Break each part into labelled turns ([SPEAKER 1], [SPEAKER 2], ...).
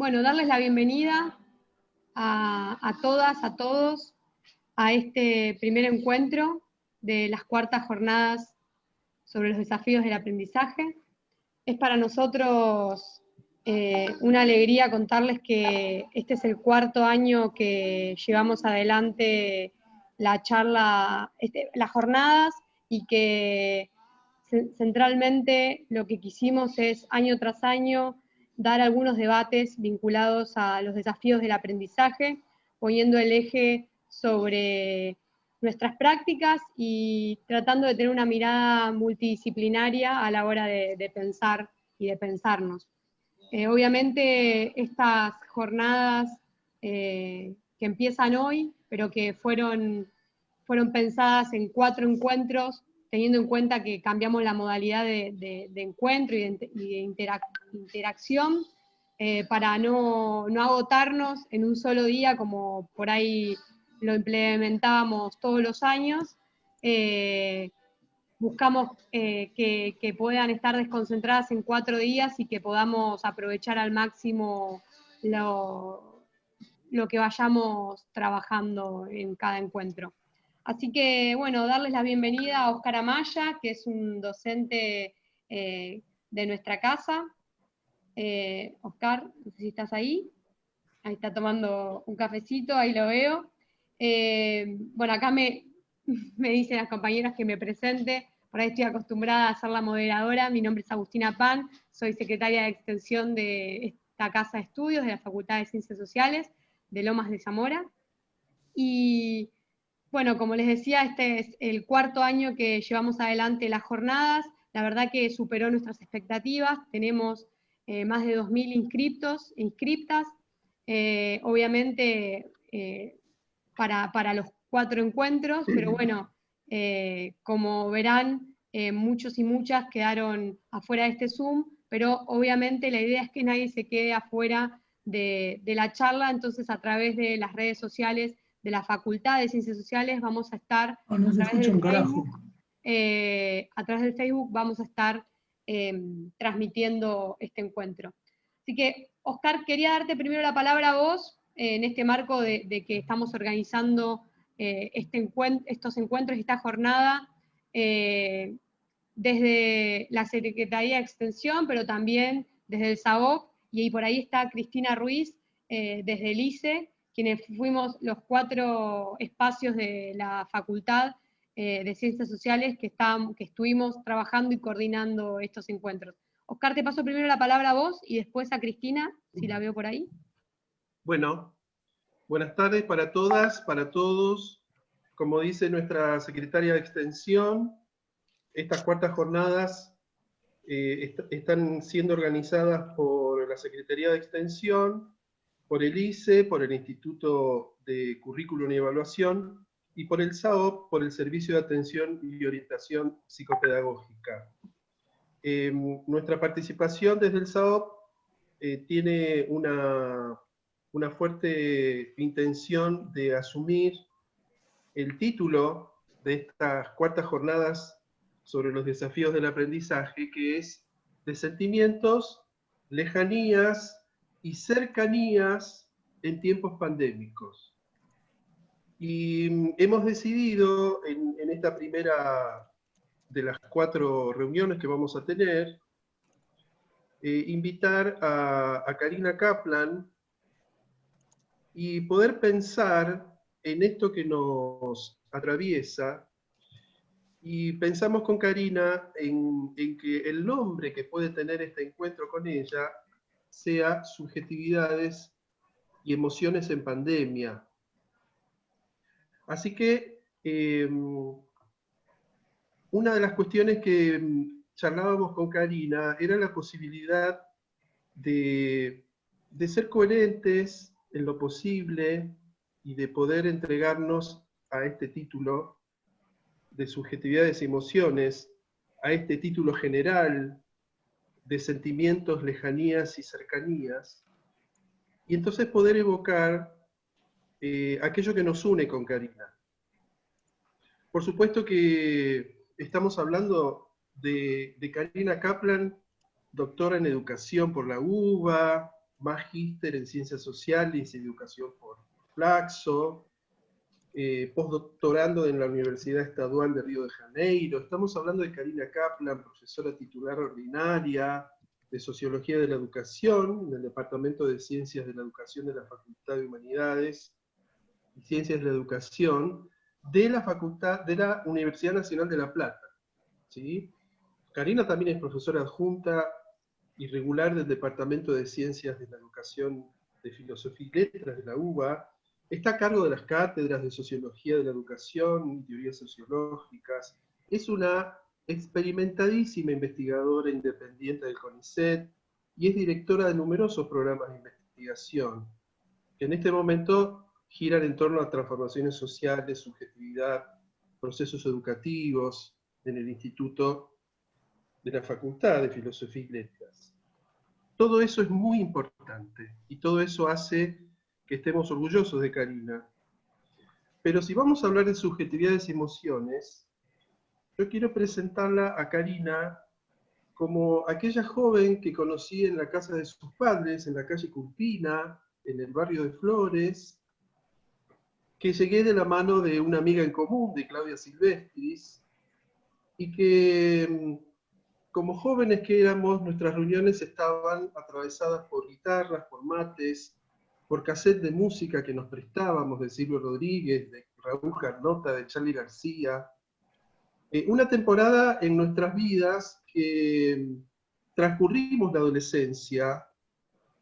[SPEAKER 1] Bueno, darles la bienvenida a todas, a todos, a este primer encuentro de las cuartas jornadas sobre los desafíos del aprendizaje. Es para nosotros una alegría contarles que este es el cuarto año que llevamos adelante la charla, las jornadas, y que centralmente lo que quisimos es año tras año dar algunos debates vinculados a los desafíos del aprendizaje, poniendo el eje sobre nuestras prácticas y tratando de tener una mirada multidisciplinaria a la hora de pensar y de pensarnos. Obviamente estas jornadas que empiezan hoy, pero que fueron pensadas en 4 encuentros, teniendo en cuenta que cambiamos la modalidad de encuentro y de interacción, para no agotarnos en un solo día como por ahí lo implementábamos todos los años. Buscamos que puedan estar desconcentradas en 4 días y que podamos aprovechar al máximo lo que vayamos trabajando en cada encuentro. Así que, bueno, darles la bienvenida a Oscar Amaya, que es un docente de nuestra casa. Oscar, no sé si estás ahí. Ahí está tomando un cafecito, ahí lo veo. Bueno, acá me dicen las compañeras que me presente. Por ahí estoy acostumbrada a ser la moderadora. Mi nombre es Agustina Pan, soy secretaria de extensión de esta casa de estudios de la Facultad de Ciencias Sociales de Lomas de Zamora. Y bueno, como les decía, este es el cuarto año que llevamos adelante las jornadas. La verdad que superó nuestras expectativas. Tenemos más de 2.000 inscriptas. Obviamente para los 4 encuentros, pero bueno, como verán, muchos y muchas quedaron afuera de este Zoom, pero obviamente la idea es que nadie se quede afuera de la charla. Entonces a través de las redes sociales de la Facultad de Ciencias Sociales vamos a estar, a través del Facebook vamos a estar transmitiendo este encuentro. Así que, Oscar, quería darte primero la palabra a vos, en este marco de que estamos organizando estos encuentros y esta jornada desde la Secretaría de Extensión, pero también desde el SAOC, y por ahí está Cristina Ruiz, desde el ICE, quienes fuimos los 4 espacios de la Facultad de Ciencias Sociales que estuvimos trabajando y coordinando estos encuentros. Oscar, te paso primero la palabra a vos y después a Cristina, si la veo por ahí.
[SPEAKER 2] Bueno, buenas tardes para todas, para todos. Como dice nuestra secretaria de Extensión, estas cuartas jornadas están siendo organizadas por la Secretaría de Extensión, por el ICE, por el Instituto de Currículum y Evaluación, y por el SAOP, por el Servicio de Atención y Orientación Psicopedagógica. Nuestra participación desde el SAOP tiene una fuerte intención de asumir el título de estas cuartas jornadas sobre los desafíos del aprendizaje, que es de sentimientos, lejanías y cercanías en tiempos pandémicos. Y hemos decidido en esta primera de las 4 reuniones que vamos a tener, invitar a Karina Kaplan y poder pensar en esto que nos atraviesa. Y pensamos con Karina en que el nombre que puede tener este encuentro con ella sea Subjetividades y Emociones en Pandemia. Así que una de las cuestiones que charlábamos con Karina era la posibilidad de ser coherentes en lo posible y de poder entregarnos a este título de subjetividades y emociones, a este título general de sentimientos, lejanías y cercanías, y entonces poder evocar aquello que nos une con Karina. Por supuesto que estamos hablando de Karina Kaplan, doctora en educación por la UBA, magíster en Ciencias Sociales y Educación por Flaxo, postdoctorando en la Universidad Estadual de Río de Janeiro. Estamos hablando de Karina Kaplan, profesora titular ordinaria de Sociología de la Educación, del Departamento de Ciencias de la Educación de la Facultad de Humanidades y Ciencias de la Educación de la Universidad Nacional de La Plata. ¿Sí? Karina también es profesora adjunta y regular del Departamento de Ciencias de la Educación de Filosofía y Letras de la UBA. Está a cargo de las cátedras de Sociología de la Educación y Teorías Sociológicas. Es una experimentadísima investigadora independiente del CONICET y es directora de numerosos programas de investigación, que en este momento giran en torno a transformaciones sociales, subjetividad, procesos educativos en el Instituto de la Facultad de Filosofía y Letras. Todo eso es muy importante y todo eso hace que estemos orgullosos de Karina. Pero si vamos a hablar de subjetividades y emociones, yo quiero presentarla a Karina como aquella joven que conocí en la casa de sus padres, en la calle Curpina, en el barrio de Flores, que llegué de la mano de una amiga en común, de Claudia Silvestris, y que, como jóvenes que éramos, nuestras reuniones estaban atravesadas por guitarras, por mates, por cassette de música que nos prestábamos, de Silvio Rodríguez, de Raúl Carnota, de Charly García. Una temporada en nuestras vidas que transcurrimos la adolescencia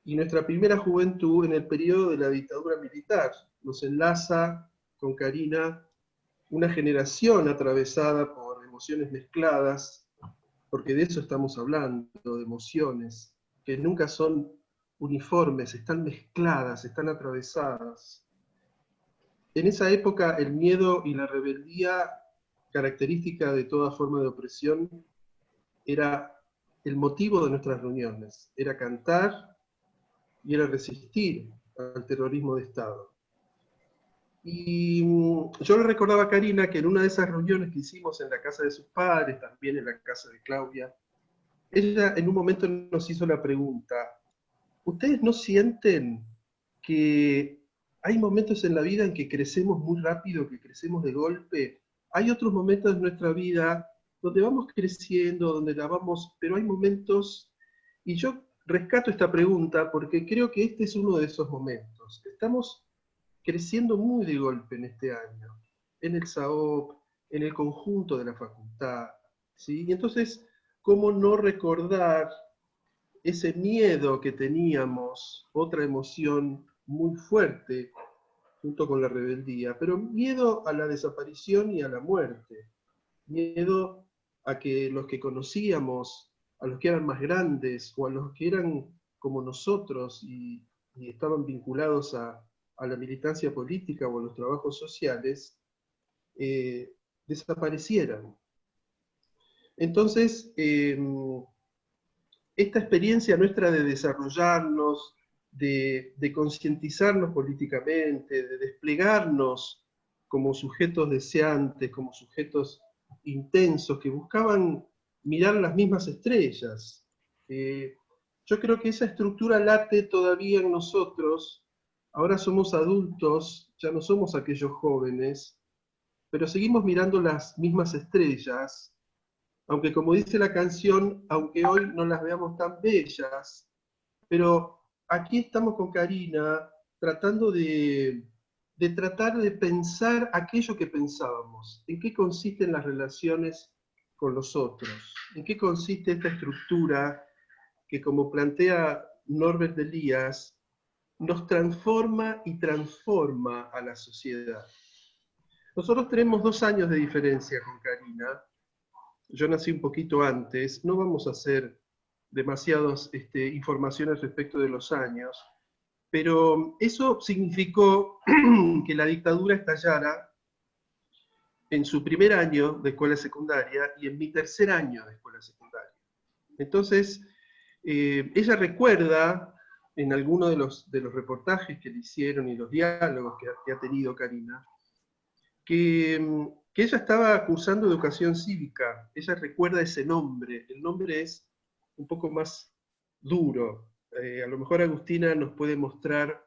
[SPEAKER 2] y nuestra primera juventud en el periodo de la dictadura militar. Nos enlaza con Karina una generación atravesada por emociones mezcladas, porque de eso estamos hablando, de emociones, que nunca son uniformes, están mezcladas, están atravesadas. En esa época el miedo y la rebeldía, característica de toda forma de opresión, era el motivo de nuestras reuniones, era cantar y era resistir al terrorismo de Estado. Y yo le recordaba a Karina que en una de esas reuniones que hicimos en la casa de sus padres, también en la casa de Claudia, ella en un momento nos hizo la pregunta: ¿ustedes no sienten que hay momentos en la vida en que crecemos muy rápido, que crecemos de golpe? Hay otros momentos en nuestra vida donde vamos creciendo, donde la vamos, pero hay momentos, y yo rescato esta pregunta porque creo que este es uno de esos momentos. Estamos creciendo muy de golpe en este año, en el SAOP, en el conjunto de la facultad, ¿sí? Y entonces, ¿cómo no recordar ese miedo que teníamos, otra emoción muy fuerte, junto con la rebeldía, pero miedo a la desaparición y a la muerte, miedo a que los que conocíamos, a los que eran más grandes, o a los que eran como nosotros y estaban vinculados a la militancia política o a los trabajos sociales, desaparecieran. Entonces, esta experiencia nuestra de desarrollarnos, de concientizarnos políticamente, de desplegarnos como sujetos deseantes, como sujetos intensos, que buscaban mirar las mismas estrellas. Yo creo que esa estructura late todavía en nosotros. Ahora somos adultos, ya no somos aquellos jóvenes, pero seguimos mirando las mismas estrellas, aunque como dice la canción, aunque hoy no las veamos tan bellas, pero aquí estamos con Karina tratando de tratar de pensar aquello que pensábamos, en qué consisten las relaciones con los otros, en qué consiste esta estructura que, como plantea Norbert Elias, nos transforma y transforma a la sociedad. Nosotros tenemos 2 años de diferencia con Karina. Yo nací un poquito antes, no vamos a hacer demasiadas informaciones respecto de los años, pero eso significó que la dictadura estallara en su primer año de escuela secundaria y en mi tercer año de escuela secundaria. Entonces, ella recuerda en alguno de los reportajes que le hicieron y los diálogos que ha tenido Karina, que ella estaba cursando educación cívica. Ella recuerda ese nombre. El nombre es un poco más duro. a lo mejor Agustina nos puede mostrar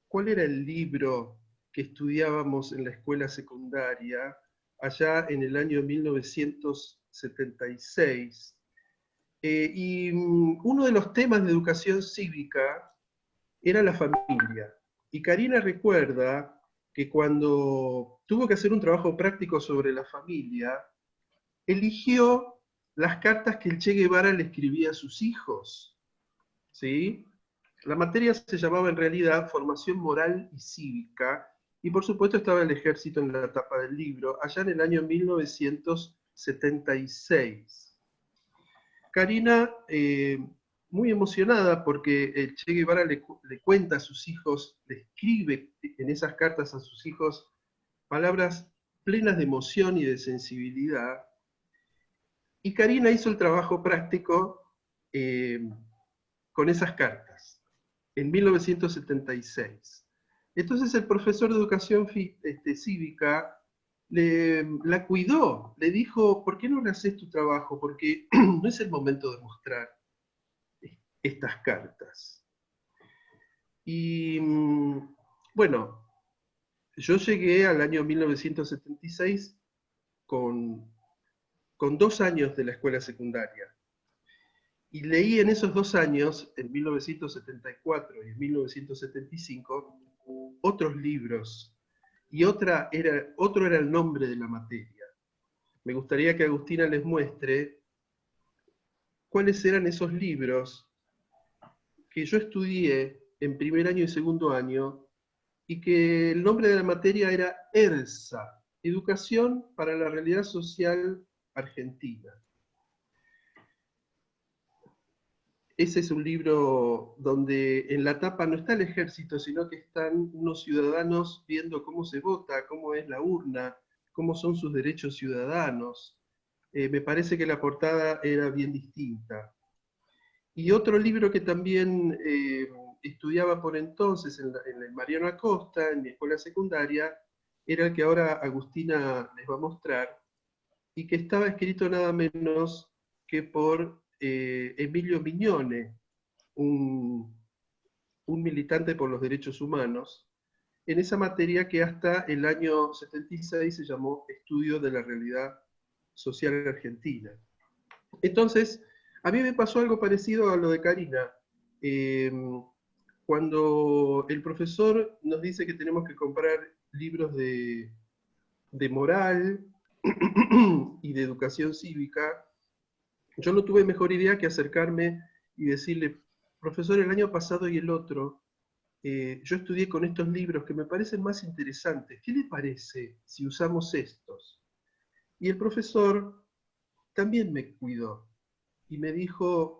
[SPEAKER 2] cuál era el libro que estudiábamos en la escuela secundaria allá en el año 1976. Uno de los temas de educación cívica era la familia. Y Karina recuerda que cuando tuvo que hacer un trabajo práctico sobre la familia, eligió las cartas que el Che Guevara le escribía a sus hijos. ¿Sí? La materia se llamaba en realidad Formación Moral y Cívica, y por supuesto estaba el ejército en la tapa del libro, allá en el año 1976. Karina, muy emocionada porque el Che Guevara le cuenta a sus hijos, le escribe en esas cartas a sus hijos palabras plenas de emoción y de sensibilidad, y Karina hizo el trabajo práctico con esas cartas en 1976. Entonces el profesor de educación cívica la cuidó, le dijo, ¿por qué no le haces tu trabajo? Porque no es el momento de mostrar estas cartas. Y bueno, yo llegué al año 1976 con 2 años de la escuela secundaria. Y leí en esos 2 años, en 1974 y en 1975, otros libros. Y otro era el nombre de la materia. Me gustaría que Agustina les muestre cuáles eran esos libros que yo estudié en primer año y segundo año, y que el nombre de la materia era ERSA, Educación para la Realidad Social Argentina. Ese es un libro donde en la tapa no está el ejército, sino que están unos ciudadanos viendo cómo se vota, cómo es la urna, cómo son sus derechos ciudadanos. Me parece que la portada era bien distinta. Y otro libro que también estudiaba por entonces en el Mariano Acosta, en mi escuela secundaria, era el que ahora Agustina les va a mostrar, y que estaba escrito nada menos que por Emilio Mignone, un militante por los derechos humanos, en esa materia que hasta el año 76 se llamó Estudio de la Realidad Social Argentina. Entonces, a mí me pasó algo parecido a lo de Karina. Eh, Cuando el profesor nos dice que tenemos que comprar libros de moral y de educación cívica, yo no tuve mejor idea que acercarme y decirle, profesor, el año pasado y el otro, yo estudié con estos libros que me parecen más interesantes. ¿Qué le parece si usamos estos? Y el profesor también me cuidó y me dijo,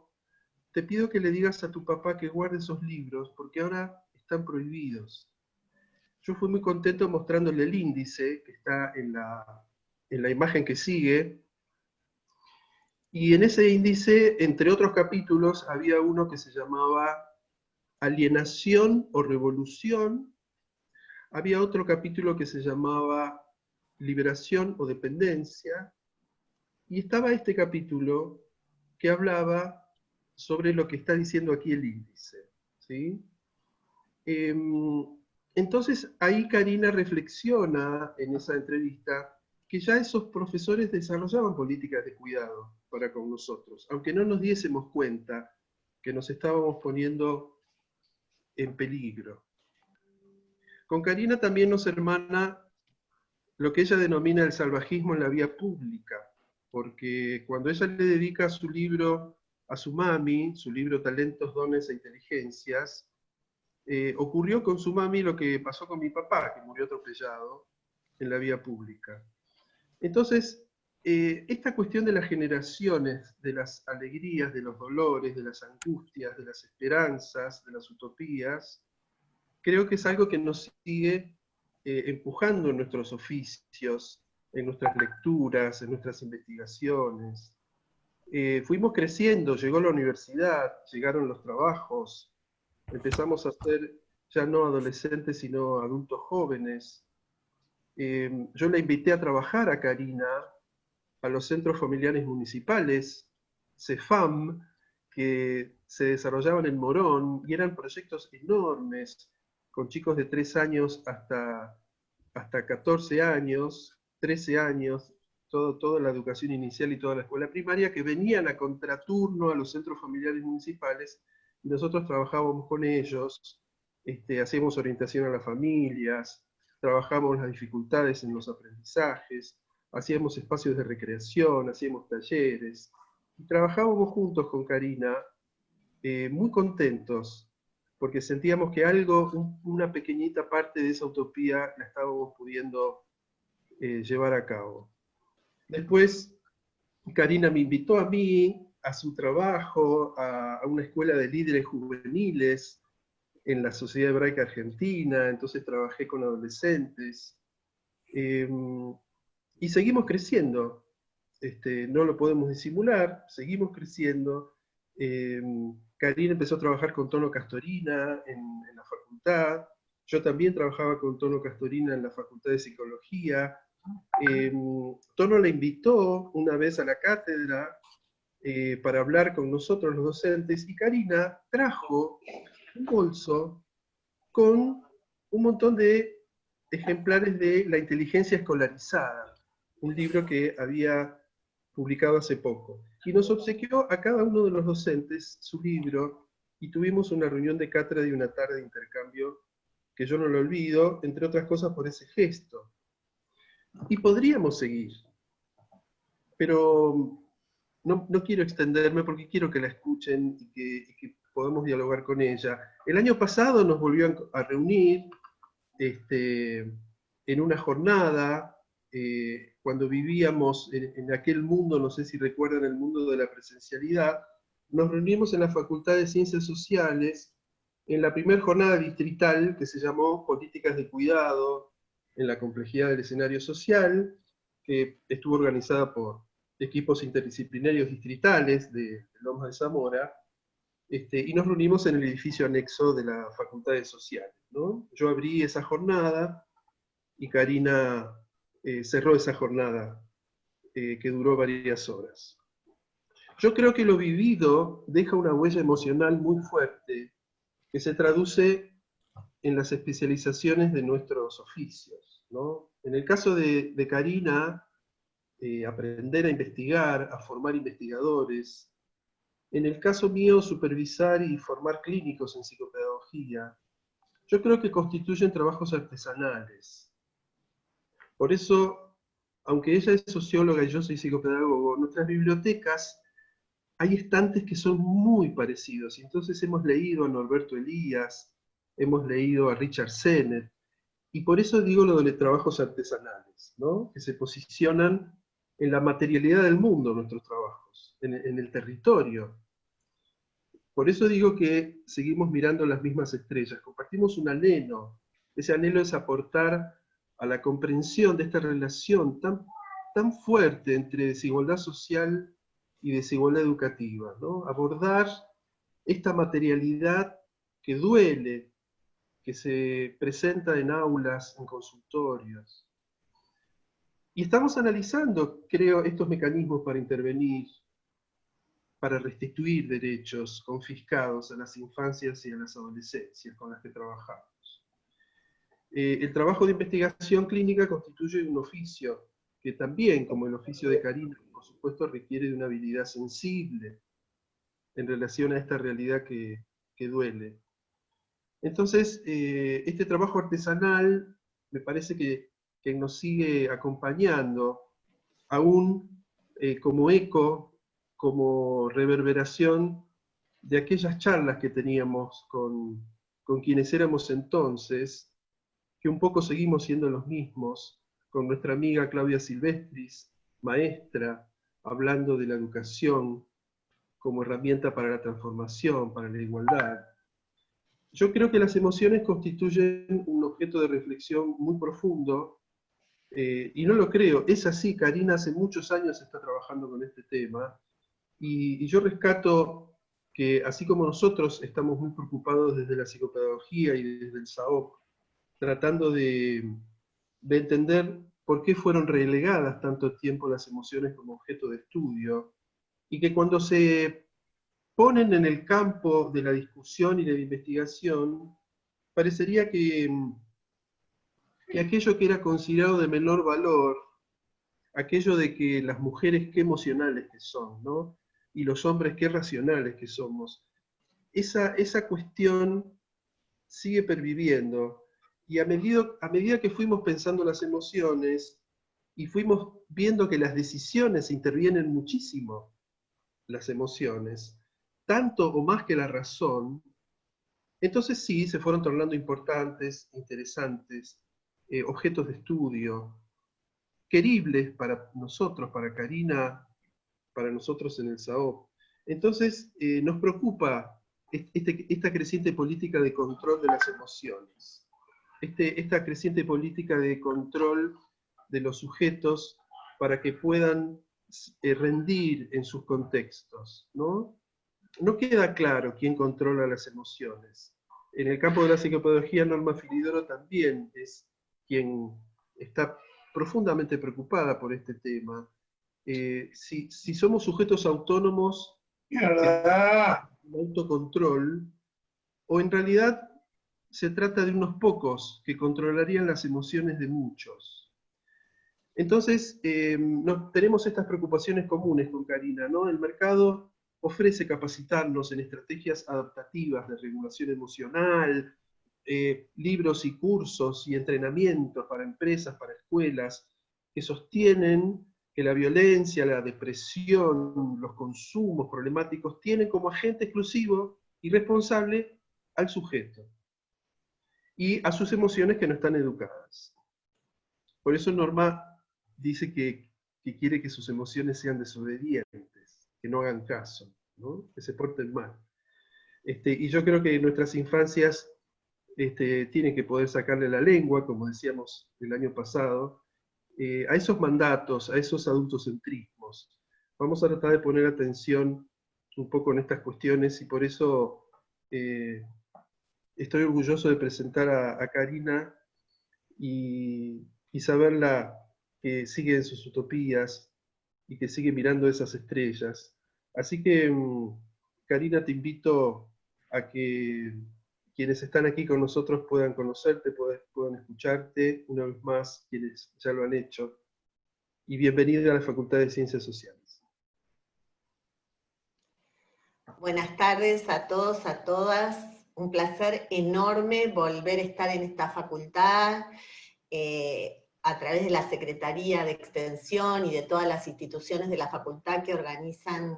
[SPEAKER 2] te pido que le digas a tu papá que guarde esos libros porque ahora están prohibidos. Yo fui muy contento mostrándole el índice que está en la imagen que sigue, y en ese índice, entre otros capítulos, había uno que se llamaba Alienación o Revolución, había otro capítulo que se llamaba Liberación o Dependencia, y estaba este capítulo que hablaba sobre lo que está diciendo aquí el índice. ¿Sí? Entonces ahí Karina reflexiona en esa entrevista que ya esos profesores desarrollaban políticas de cuidado para con nosotros, aunque no nos diésemos cuenta que nos estábamos poniendo en peligro. Con Karina también nos hermana lo que ella denomina el salvajismo en la vía pública, porque cuando ella le dedica su libro a su mami, su libro Talentos, Dones e Inteligencias, ocurrió con su mami lo que pasó con mi papá, que murió atropellado en la vía pública. Entonces, esta cuestión de las generaciones, de las alegrías, de los dolores, de las angustias, de las esperanzas, de las utopías, creo que es algo que nos sigue empujando en nuestros oficios, en nuestras lecturas, en nuestras investigaciones. Fuimos creciendo, llegó la universidad, llegaron los trabajos, empezamos a ser ya no adolescentes, sino adultos jóvenes. Yo la invité a trabajar a Karina a los centros familiares municipales, CEFAM, que se desarrollaban en Morón, y eran proyectos enormes, con chicos de 3 años hasta 14 años, 13 años, toda la educación inicial y toda la escuela primaria, que venían a contraturno a los centros familiares municipales, y nosotros trabajábamos con ellos, hacíamos orientación a las familias, trabajábamos las dificultades en los aprendizajes, hacíamos espacios de recreación, hacíamos talleres, y trabajábamos juntos con Karina, muy contentos, porque sentíamos que una pequeñita parte de esa utopía la estábamos pudiendo llevar a cabo. Después, Karina me invitó a mí, a su trabajo, a una escuela de líderes juveniles en la Sociedad Hebraica Argentina, entonces trabajé con adolescentes, y seguimos creciendo, no lo podemos disimular, seguimos creciendo. Karina empezó a trabajar con Tono Castorina en la facultad, yo también trabajaba con Tono Castorina en la Facultad de Psicología. Tono la invitó una vez a la cátedra para hablar con nosotros los docentes, y Karina trajo un bolso con un montón de ejemplares de La inteligencia escolarizada, un libro que había publicado hace poco. Y nos obsequió a cada uno de los docentes su libro, y tuvimos una reunión de cátedra y una tarde de intercambio que yo no lo olvido, entre otras cosas por ese gesto. Y podríamos seguir, pero no quiero extenderme porque quiero que la escuchen y que podamos dialogar con ella. El año pasado nos volvió a reunir en una jornada, cuando vivíamos en aquel mundo, no sé si recuerdan el mundo de la presencialidad, nos reunimos en la Facultad de Ciencias Sociales, en la primera jornada distrital que se llamó Políticas de Cuidado en la complejidad del escenario social, que estuvo organizada por equipos interdisciplinarios distritales de Lomas de Zamora, y nos reunimos en el edificio anexo de la Facultad de Sociales, ¿no? Yo abrí esa jornada y Karina cerró esa jornada que duró varias horas. Yo creo que lo vivido deja una huella emocional muy fuerte que se traduce en las especializaciones de nuestros oficios, ¿no? En el caso de Karina, aprender a investigar, a formar investigadores. En el caso mío, supervisar y formar clínicos en psicopedagogía. Yo creo que constituyen trabajos artesanales. Por eso, aunque ella es socióloga y yo soy psicopedagogo, nuestras bibliotecas hay estantes que son muy parecidos. Y entonces hemos leído a Norberto Elías, hemos leído a Richard Sennett, y por eso digo lo de los trabajos artesanales, ¿no? Que se posicionan en la materialidad del mundo nuestros trabajos, en el territorio. Por eso digo que seguimos mirando las mismas estrellas, compartimos un anhelo. Ese anhelo es aportar a la comprensión de esta relación tan fuerte entre desigualdad social y desigualdad educativa, ¿no? Abordar esta materialidad que duele, que se presenta en aulas, en consultorios. Y estamos analizando, creo, estos mecanismos para intervenir, para restituir derechos confiscados a las infancias y a las adolescencias con las que trabajamos. El trabajo de investigación clínica constituye un oficio que también, como el oficio de Karina, por supuesto, requiere de una habilidad sensible en relación a esta realidad que duele. Entonces, este trabajo artesanal me parece que nos sigue acompañando, aún como eco, como reverberación de aquellas charlas que teníamos con quienes éramos entonces, que un poco seguimos siendo los mismos, con nuestra amiga Claudia Silvestris, maestra, hablando de la educación como herramienta para la transformación, para la igualdad. Yo creo que las emociones constituyen un objeto de reflexión muy profundo, y no lo creo, es así. Karina hace muchos años está trabajando con este tema, y yo rescato que así como nosotros estamos muy preocupados desde la psicopedagogía y desde el SAOP, tratando de entender por qué fueron relegadas tanto tiempo las emociones como objeto de estudio, y que cuando se ponen en el campo de la discusión y de la investigación, parecería que aquello que era considerado de menor valor, aquello de que las mujeres qué emocionales que son, ¿no? Y los hombres qué racionales que somos, esa cuestión sigue perviviendo. Y a medida que fuimos pensando las emociones y fuimos viendo que las decisiones intervienen muchísimo, las emociones, tanto o más que la razón, entonces sí, se fueron tornando importantes, interesantes, objetos de estudio, queribles para nosotros, para Karina, para nosotros en el SAOP. Entonces, nos preocupa esta creciente política de control de las emociones, esta creciente política de control de los sujetos para que puedan rendir en sus contextos, ¿no? No queda claro quién controla las emociones. En el campo de la psicopedagogía, Norma Filidoro también es quien está profundamente preocupada por este tema. Si somos sujetos autónomos, un autocontrol, o en realidad se trata de unos pocos que controlarían las emociones de muchos. Entonces, tenemos estas preocupaciones comunes con Karina, ¿no? El mercado ofrece capacitarnos en estrategias adaptativas de regulación emocional, libros y cursos y entrenamientos para empresas, para escuelas, que sostienen que la violencia, la depresión, los consumos problemáticos tienen como agente exclusivo y responsable al sujeto y a sus emociones que no están educadas. Por eso Norma dice que quiere que sus emociones sean desobedientes, que no hagan caso, ¿no? Que se porten mal. Y yo creo que nuestras infancias tienen que poder sacarle la lengua, como decíamos el año pasado, a esos mandatos, a esos adultocentrismos. Vamos a tratar de poner atención un poco en estas cuestiones y por eso estoy orgulloso de presentar a Karina y saberla que sigue en sus utopías y que sigue mirando esas estrellas. Así que, Karina, te invito a que quienes están aquí con nosotros puedan conocerte, puedan escucharte, una vez más, quienes ya lo han hecho. Y bienvenida a la Facultad de Ciencias Sociales.
[SPEAKER 3] Buenas tardes a todos, a todas. Un placer enorme volver a estar en esta facultad, a través de la Secretaría de Extensión y de todas las instituciones de la facultad que organizan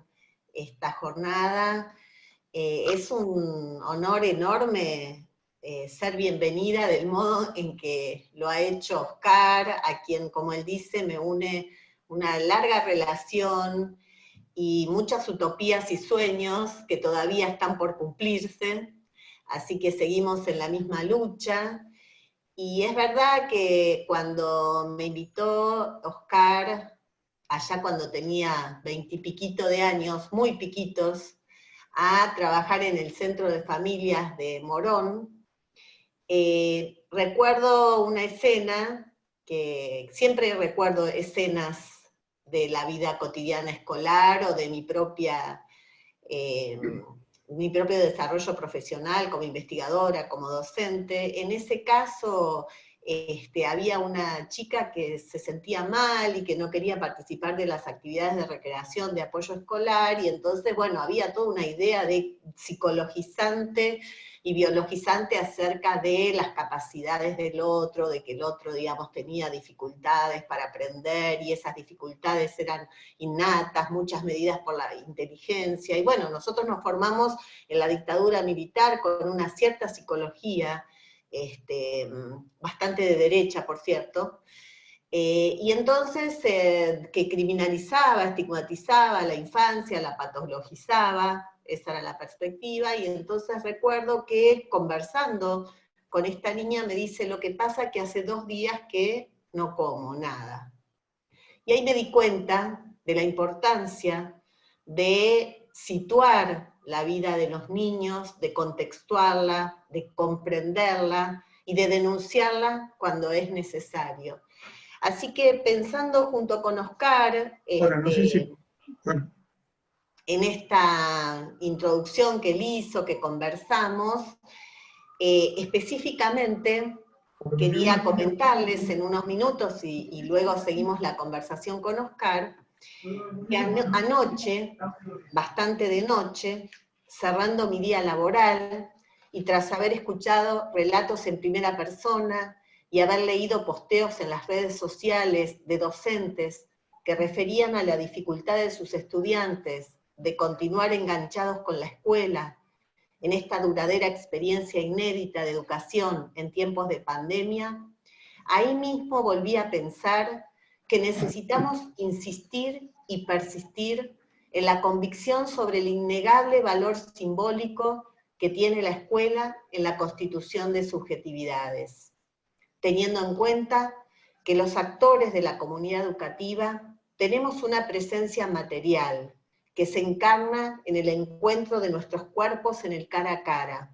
[SPEAKER 3] esta jornada. Es un honor enorme ser bienvenida del modo en que lo ha hecho Oscar, a quien, como él dice, me une una larga relación y muchas utopías y sueños que todavía están por cumplirse, así que seguimos en la misma lucha. Y es verdad que cuando me invitó Oscar, allá cuando tenía 20 y piquito de años, muy piquitos, a trabajar en el Centro de Familias de Morón, recuerdo una escena, que siempre recuerdo escenas de la vida cotidiana escolar o de mi propio desarrollo profesional como investigadora, como docente. En ese caso, había una chica que se sentía mal y que no quería participar de las actividades de recreación, de apoyo escolar, y entonces, bueno, había toda una idea de psicologizante y biologizante acerca de las capacidades del otro, de que el otro, digamos, tenía dificultades para aprender, y esas dificultades eran innatas, muchas medidas por la inteligencia, y bueno, nosotros nos formamos en la dictadura militar con una cierta psicología, bastante de derecha, por cierto, y entonces que criminalizaba, estigmatizaba la infancia, la patologizaba, esa era la perspectiva, y entonces recuerdo que conversando con esta niña me dice: lo que pasa que hace 2 días que no como nada. Y ahí me di cuenta de la importancia de situar la vida de los niños, de contextuarla, de comprenderla y de denunciarla cuando es necesario. Así que pensando junto con Oscar,
[SPEAKER 4] Ahora, no sé si... Bueno.
[SPEAKER 3] en esta introducción que él hizo, que conversamos, específicamente quería comentarles en unos minutos, y luego seguimos la conversación con Oscar, que anoche, bastante de noche, cerrando mi día laboral, y tras haber escuchado relatos en primera persona y haber leído posteos en las redes sociales de docentes que referían a la dificultad de sus estudiantes de continuar enganchados con la escuela en esta duradera experiencia inédita de educación en tiempos de pandemia, ahí mismo volví a pensar que necesitamos insistir y persistir en la convicción sobre el innegable valor simbólico que tiene la escuela en la constitución de subjetividades, teniendo en cuenta que los actores de la comunidad educativa tenemos una presencia material que se encarna en el encuentro de nuestros cuerpos en el cara a cara,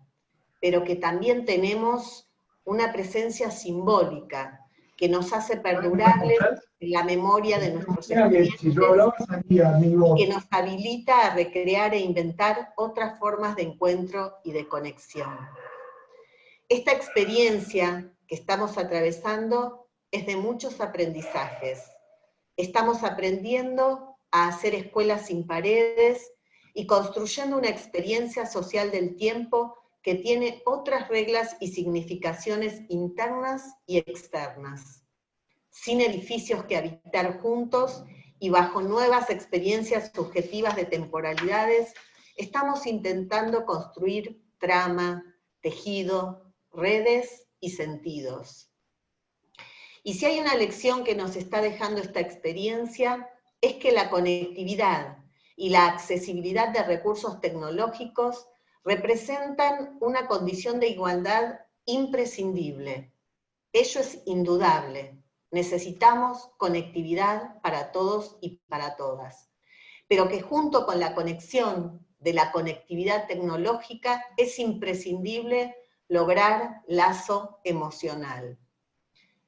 [SPEAKER 3] pero que también tenemos una presencia simbólica que nos hace perdurables en la memoria de nuestros estudiantes y que nos habilita a recrear e inventar otras formas de encuentro y de conexión. Esta experiencia que estamos atravesando es de muchos aprendizajes. Estamos aprendiendo a hacer escuelas sin paredes y construyendo una experiencia social del tiempo que tiene otras reglas y significaciones internas y externas. Sin edificios que habitar juntos y bajo nuevas experiencias subjetivas de temporalidades, estamos intentando construir trama, tejido, redes y sentidos. Y si hay una lección que nos está dejando esta experiencia, es que la conectividad y la accesibilidad de recursos tecnológicos representan una condición de igualdad imprescindible. Ello es indudable. Necesitamos conectividad para todos y para todas. Pero que junto con la conexión de la conectividad tecnológica es imprescindible lograr lazo emocional.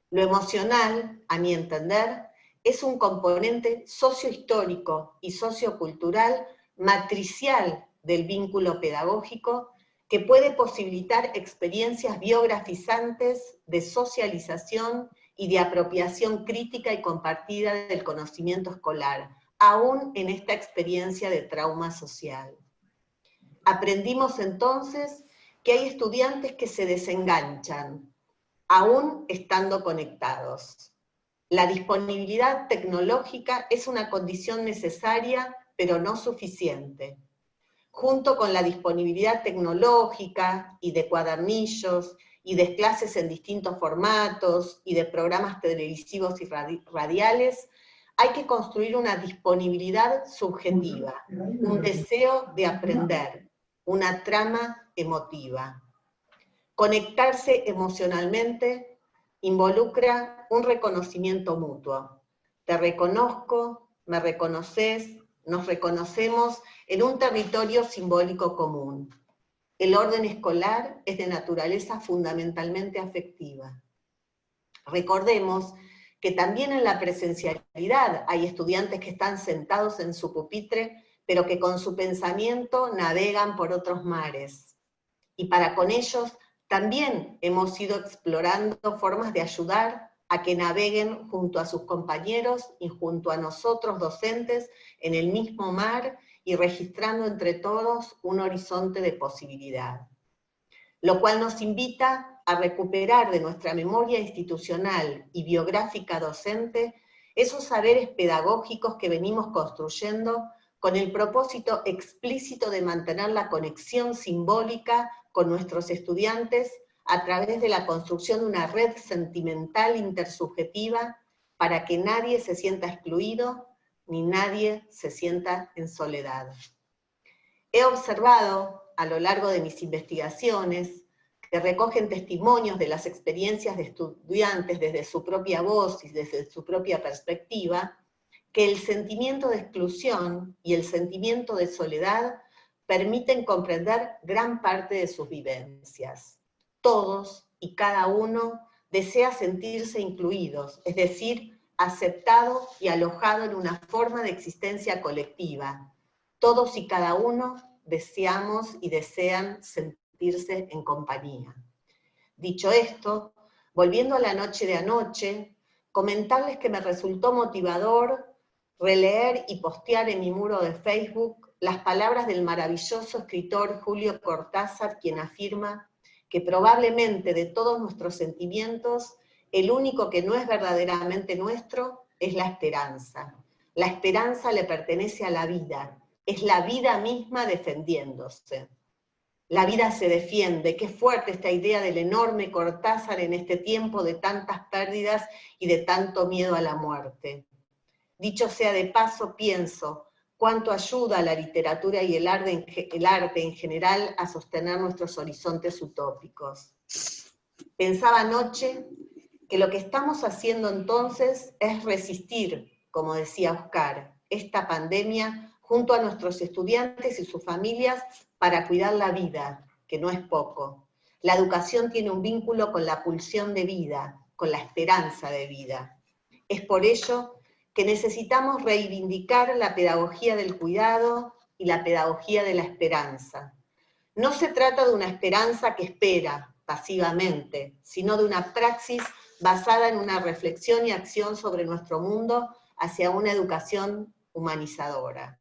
[SPEAKER 3] Lo emocional, a mi entender, es un componente sociohistórico y sociocultural matricial del vínculo pedagógico que puede posibilitar experiencias biografizantes de socialización y de apropiación crítica y compartida del conocimiento escolar, aún en esta experiencia de trauma social. Aprendimos entonces que hay estudiantes que se desenganchan, aún estando conectados. La disponibilidad tecnológica es una condición necesaria, pero no suficiente. Junto con la disponibilidad tecnológica y de cuadernillos y de clases en distintos formatos y de programas televisivos y radiales, hay que construir una disponibilidad subjetiva, un deseo de aprender, una trama emotiva. Conectarse emocionalmente involucra un reconocimiento mutuo. Te reconozco, me reconoces, nos reconocemos en un territorio simbólico común. El orden escolar es de naturaleza fundamentalmente afectiva. Recordemos que también en la presencialidad hay estudiantes que están sentados en su pupitre, pero que con su pensamiento navegan por otros mares. Y para con ellos también hemos ido explorando formas de ayudar a que naveguen junto a sus compañeros y junto a nosotros docentes en el mismo mar y registrando entre todos un horizonte de posibilidad. Lo cual nos invita a recuperar de nuestra memoria institucional y biográfica docente esos saberes pedagógicos que venimos construyendo con el propósito explícito de mantener la conexión simbólica con nuestros estudiantes a través de la construcción de una red sentimental intersubjetiva para que nadie se sienta excluido ni nadie se sienta en soledad. He observado a lo largo de mis investigaciones que recogen testimonios de las experiencias de estudiantes desde su propia voz y desde su propia perspectiva, que el sentimiento de exclusión y el sentimiento de soledad permiten comprender gran parte de sus vivencias. Todos y cada uno desea sentirse incluidos, es decir, aceptado y alojado en una forma de existencia colectiva, Todos y cada uno deseamos y desean sentirse en compañía. Dicho esto, volviendo a la noche de anoche, comentarles que me resultó motivador releer y postear en mi muro de Facebook las palabras del maravilloso escritor Julio Cortázar, quien afirma que probablemente de todos nuestros sentimientos, el único que no es verdaderamente nuestro es la esperanza. La esperanza le pertenece a la vida, es la vida misma defendiéndose. La vida se defiende, qué fuerte esta idea del enorme Cortázar en este tiempo de tantas pérdidas y de tanto miedo a la muerte. Dicho sea de paso, pienso cuánto ayuda la literatura y el arte en general a sostener nuestros horizontes utópicos. Pensaba anoche que lo que estamos haciendo entonces es resistir, como decía Oscar, esta pandemia junto a nuestros estudiantes y sus familias para cuidar la vida, que no es poco. La educación tiene un vínculo con la pulsión de vida, con la esperanza de vida. Es por ello que necesitamos reivindicar la pedagogía del cuidado y la pedagogía de la esperanza. No se trata de una esperanza que espera pasivamente, sino de una praxis basada en una reflexión y acción sobre nuestro mundo hacia una educación humanizadora.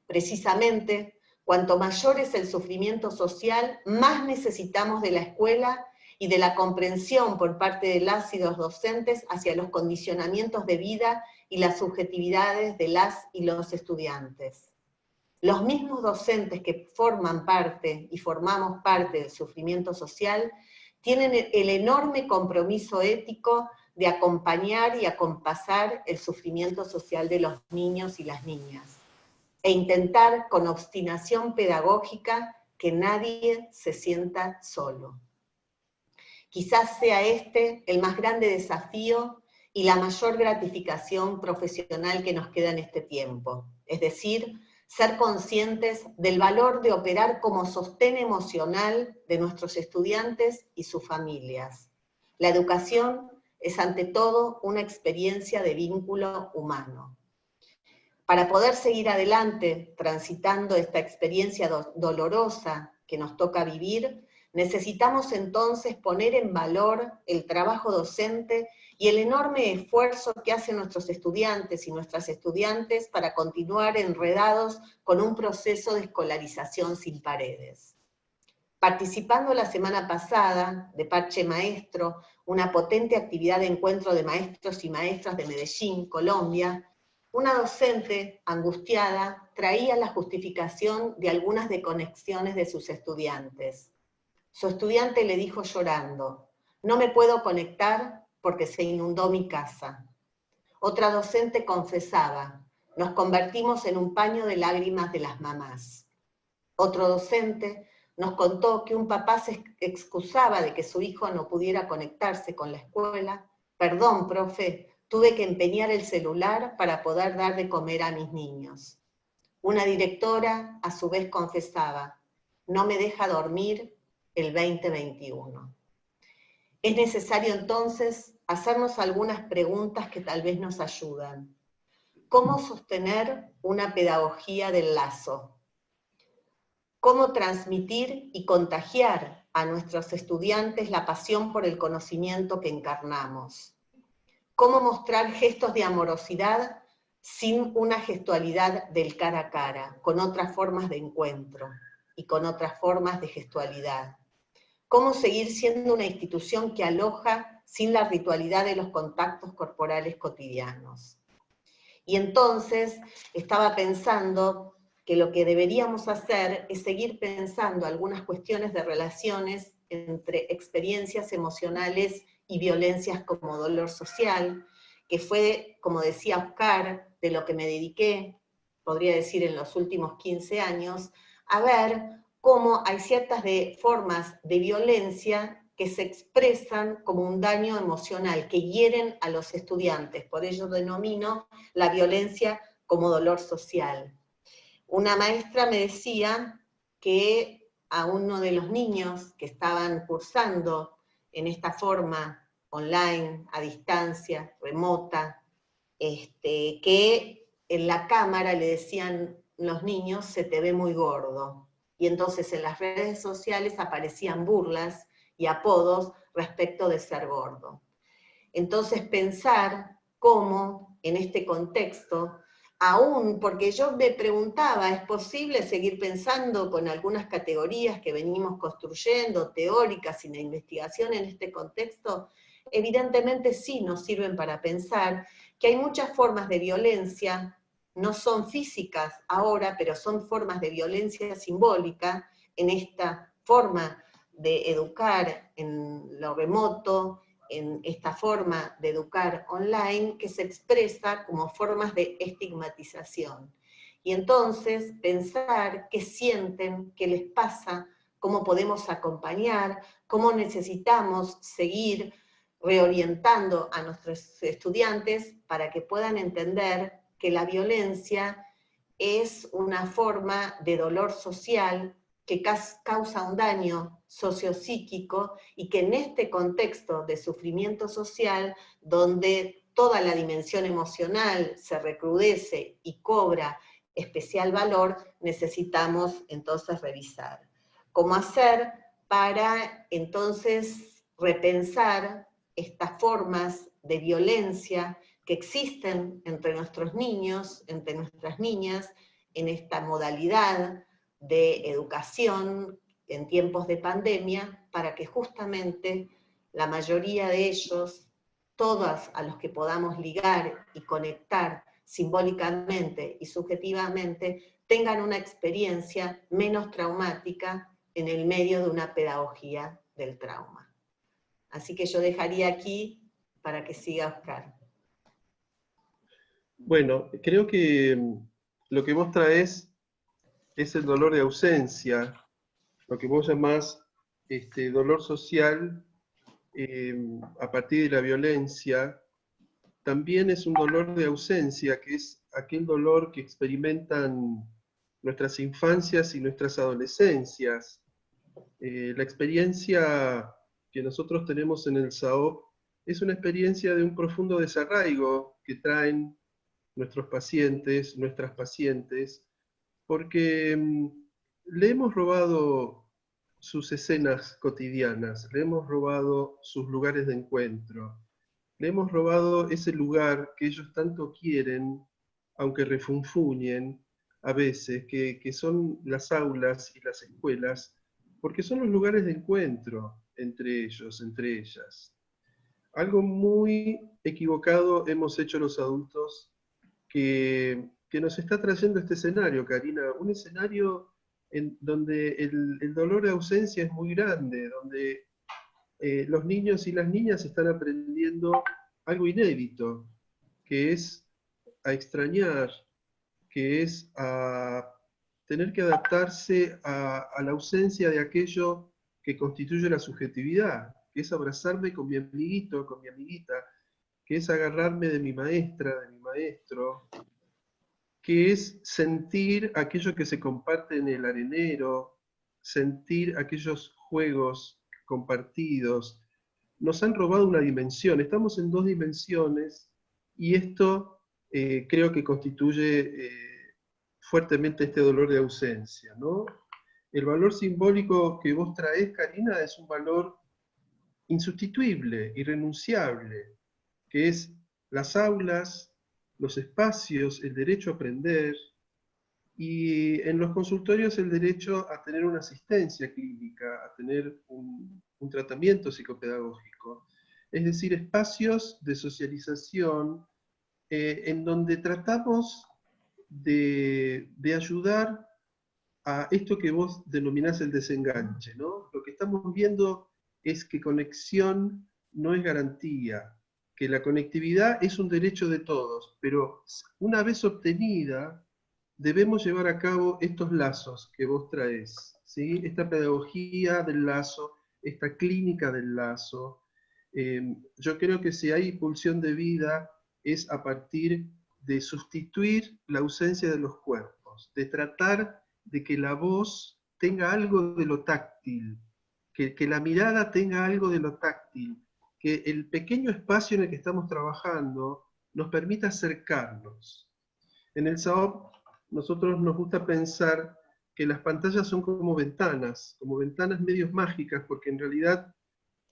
[SPEAKER 3] Precisamente, cuanto mayor es el sufrimiento social, más necesitamos de la escuela y de la comprensión por parte de las y los docentes hacia los condicionamientos de vida y las subjetividades de las y los estudiantes. Los mismos docentes que forman parte y formamos parte del sufrimiento social tienen el enorme compromiso ético de acompañar y acompasar el sufrimiento social de los niños y las niñas, e intentar con obstinación pedagógica que nadie se sienta solo. Quizás sea este el más grande desafío y la mayor gratificación profesional que nos queda en este tiempo, es decir, ser conscientes del valor de operar como sostén emocional de nuestros estudiantes y sus familias. La educación es ante todo una experiencia de vínculo humano. Para poder seguir adelante transitando esta experiencia dolorosa que nos toca vivir, necesitamos entonces poner en valor el trabajo docente y el enorme esfuerzo que hacen nuestros estudiantes y nuestras estudiantes para continuar enredados con un proceso de escolarización sin paredes. Participando la semana pasada de Parche Maestro, una potente actividad de encuentro de maestros y maestras de Medellín, Colombia, una docente angustiada traía la justificación de algunas desconexiones de sus estudiantes. Su estudiante le dijo llorando, no me puedo conectar porque se inundó mi casa. Otra docente confesaba, nos convertimos en un paño de lágrimas de las mamás. Otro docente nos contó que un papá se excusaba de que su hijo no pudiera conectarse con la escuela. Perdón, profe, tuve que empeñar el celular para poder dar de comer a mis niños. Una directora a su vez confesaba, no me deja dormir el 2021. Es necesario entonces hacernos algunas preguntas que tal vez nos ayudan. ¿Cómo sostener una pedagogía del lazo? ¿Cómo transmitir y contagiar a nuestros estudiantes la pasión por el conocimiento que encarnamos? ¿Cómo mostrar gestos de amorosidad sin una gestualidad del cara a cara, con otras formas de encuentro y con otras formas de gestualidad? ¿Cómo seguir siendo una institución que aloja sin la ritualidad de los contactos corporales cotidianos? Y entonces estaba pensando que lo que deberíamos hacer es seguir pensando algunas cuestiones de relaciones entre experiencias emocionales y violencias como dolor social, que fue, como decía Oscar, de lo que me dediqué, podría decir en los últimos 15 años, a ver cómo hay ciertas formas de violencia que se expresan como un daño emocional, que hieren a los estudiantes. Por ello denomino la violencia como dolor social. Una maestra me decía que a uno de los niños que estaban cursando en esta forma online, a distancia, remota, que en la cámara le decían los niños se te ve muy gordo. Y entonces en las redes sociales aparecían burlas y apodos respecto de ser gordo. Entonces pensar cómo en este contexto, aún porque yo me preguntaba, ¿es posible seguir pensando con algunas categorías que venimos construyendo, teóricas y de investigación en este contexto? Evidentemente sí nos sirven para pensar que hay muchas formas de violencia, no son físicas ahora, pero son formas de violencia simbólica en esta forma de educar en lo remoto, en esta forma de educar online, que se expresa como formas de estigmatización. Y entonces pensar qué sienten, qué les pasa, cómo podemos acompañar, cómo necesitamos seguir reorientando a nuestros estudiantes para que puedan entender que la violencia es una forma de dolor social que causa un daño sociopsíquico y que en este contexto de sufrimiento social, donde toda la dimensión emocional se recrudece y cobra especial valor, necesitamos entonces revisar. ¿Cómo hacer para entonces repensar estas formas de violencia que existen entre nuestros niños, entre nuestras niñas, en esta modalidad de educación en tiempos de pandemia, para que justamente la mayoría de ellos, todas a los que podamos ligar y conectar simbólicamente y subjetivamente, tengan una experiencia menos traumática en el medio de una pedagogía del trauma. Así que yo dejaría aquí para que siga Oscar.
[SPEAKER 2] Bueno, creo que lo que vos traes es el dolor de ausencia, lo que vos llamás dolor social a partir de la violencia. También es un dolor de ausencia, que es aquel dolor que experimentan nuestras infancias y nuestras adolescencias. La experiencia que nosotros tenemos en el SAOP es una experiencia de un profundo desarraigo que traen nuestros pacientes, nuestras pacientes, porque le hemos robado sus escenas cotidianas, le hemos robado sus lugares de encuentro, le hemos robado ese lugar que ellos tanto quieren, aunque refunfuñen a veces, que son las aulas y las escuelas, porque son los lugares de encuentro entre ellos, entre ellas. Algo muy equivocado hemos hecho los adultos que nos está trayendo este escenario, Karina, un escenario en donde el dolor de ausencia es muy grande, donde los niños y las niñas están aprendiendo algo inédito, que es a extrañar, que es a tener que adaptarse a la ausencia de aquello que constituye la subjetividad, que es abrazarme con mi amiguito, con mi amiguita, que es agarrarme de mi maestra, de mi maestro, que es sentir aquello que se comparte en el arenero, sentir aquellos juegos compartidos. Nos han robado una dimensión, estamos en dos dimensiones y esto creo que constituye fuertemente este dolor de ausencia, ¿no? El valor simbólico que vos traés, Karina, es un valor insustituible, irrenunciable, que es las aulas, los espacios, el derecho a aprender, y en los consultorios el derecho a tener una asistencia clínica, a tener un tratamiento psicopedagógico. Es decir, espacios de socialización en donde tratamos de ayudar a esto que vos denominás el desenganche, ¿no? Lo que estamos viendo es que conexión no es garantía, que la conectividad es un derecho de todos, pero una vez obtenida, debemos llevar a cabo estos lazos que vos traés, ¿sí? Esta pedagogía del lazo, esta clínica del lazo. Yo creo que si hay pulsión de vida es a partir de sustituir la ausencia de los cuerpos, de tratar de que la voz tenga algo de lo táctil, que la mirada tenga algo de lo táctil, que el pequeño espacio en el que estamos trabajando nos permita acercarnos. En el SAOP nosotros nos gusta pensar que las pantallas son como ventanas medios mágicas, porque en realidad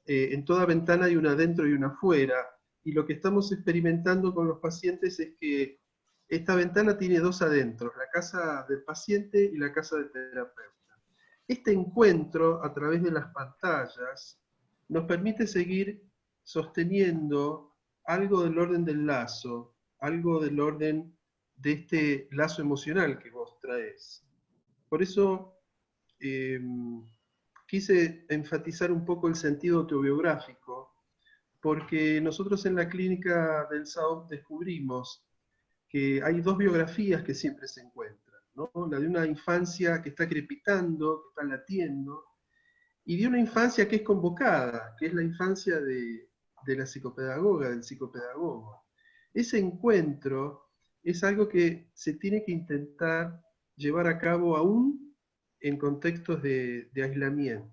[SPEAKER 2] en toda ventana hay una adentro y una afuera, y lo que estamos experimentando con los pacientes es que esta ventana tiene dos adentros, la casa del paciente y la casa del terapeuta. Este encuentro a través de las pantallas nos permite seguir sosteniendo algo del orden del lazo, algo del orden de este lazo emocional que vos traes. Por eso quise enfatizar un poco el sentido autobiográfico, porque nosotros en la clínica del SAOP descubrimos que hay dos biografías que siempre se encuentran, ¿no? La de una infancia que está crepitando, que está latiendo, y de una infancia que es convocada, que es la infancia de la psicopedagoga, del psicopedagogo. Ese encuentro es algo que se tiene que intentar llevar a cabo aún en contextos de aislamiento.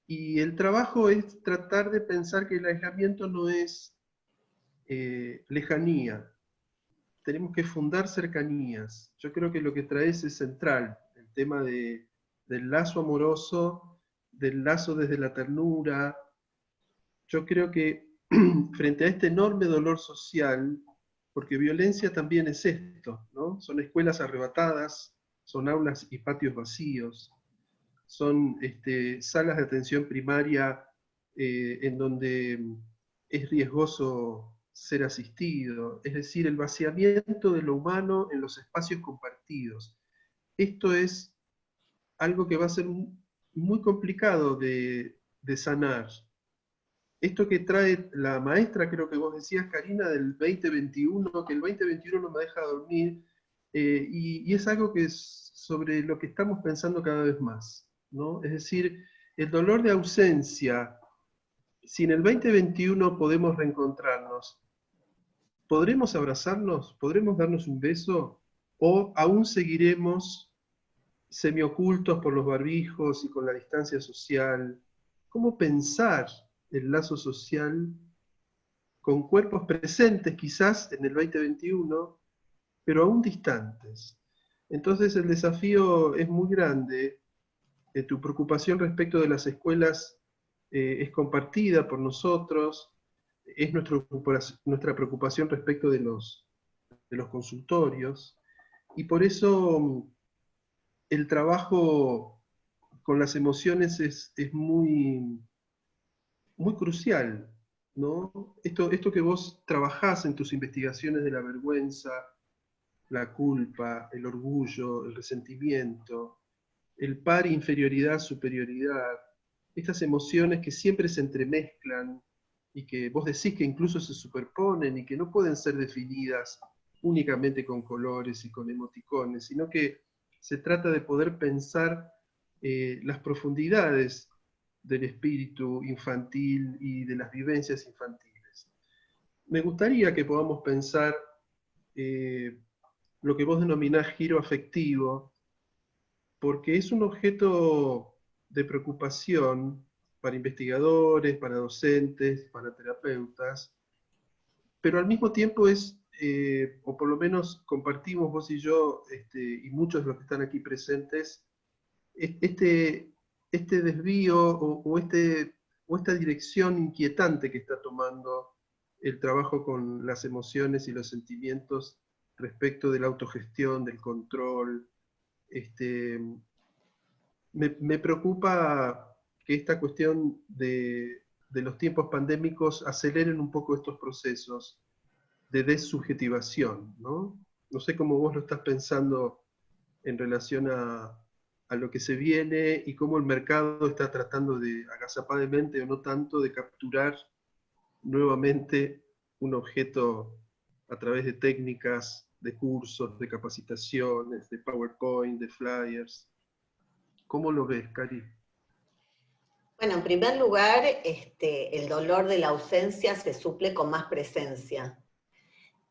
[SPEAKER 2] Y el trabajo es tratar de pensar que el aislamiento no es lejanía. Tenemos que fundar cercanías. Yo creo que lo que traes es central, el tema del lazo amoroso, del lazo desde la ternura. Yo creo que frente a este enorme dolor social, porque violencia también es esto, ¿no? Son escuelas arrebatadas, son aulas y patios vacíos, son salas de atención primaria en donde es riesgoso ser asistido, es decir, el vaciamiento de lo humano en los espacios compartidos. Esto es algo que va a ser muy complicado de sanar. Esto que trae la maestra, creo que vos decías, Karina, del 2021, que el 2021 no me deja dormir, y es algo que es sobre lo que estamos pensando cada vez más, ¿no? Es decir, el dolor de ausencia, si en el 2021 podemos reencontrarnos, ¿podremos abrazarnos? ¿Podremos darnos un beso? ¿O aún seguiremos semiocultos por los barbijos y con la distancia social? ¿Cómo pensar el lazo social con cuerpos presentes quizás en el 2021, pero aún distantes? Entonces el desafío es muy grande. Tu preocupación respecto de las escuelas es compartida por nosotros, es nuestra preocupación respecto de los consultorios, y por eso el trabajo con las emociones es muy, muy crucial, ¿no? Esto que vos trabajás en tus investigaciones de la vergüenza, la culpa, el orgullo, el resentimiento, el par inferioridad, superioridad, estas emociones que siempre se entremezclan y que vos decís que incluso se superponen y que no pueden ser definidas únicamente con colores y con emoticones, sino que se trata de poder pensar las profundidades del espíritu infantil y de las vivencias infantiles. Me gustaría que podamos pensar lo que vos denominás giro afectivo, porque es un objeto de preocupación para investigadores, para docentes, para terapeutas, pero al mismo tiempo es, o por lo menos compartimos vos y yo, y muchos de los que están aquí presentes, este desvío o esta dirección inquietante que está tomando el trabajo con las emociones y los sentimientos respecto de la autogestión, del control. Me preocupa que esta cuestión de los tiempos pandémicos aceleren un poco estos procesos de desubjetivación, ¿no? No sé cómo vos lo estás pensando en relación a lo que se viene y cómo el mercado está tratando de, agazapadamente o no tanto, de capturar nuevamente un objeto a través de técnicas, de cursos, de capacitaciones, de PowerPoint, de flyers. ¿Cómo lo ves, Cari?
[SPEAKER 3] Bueno, en primer lugar, el dolor de la ausencia se suple con más presencia.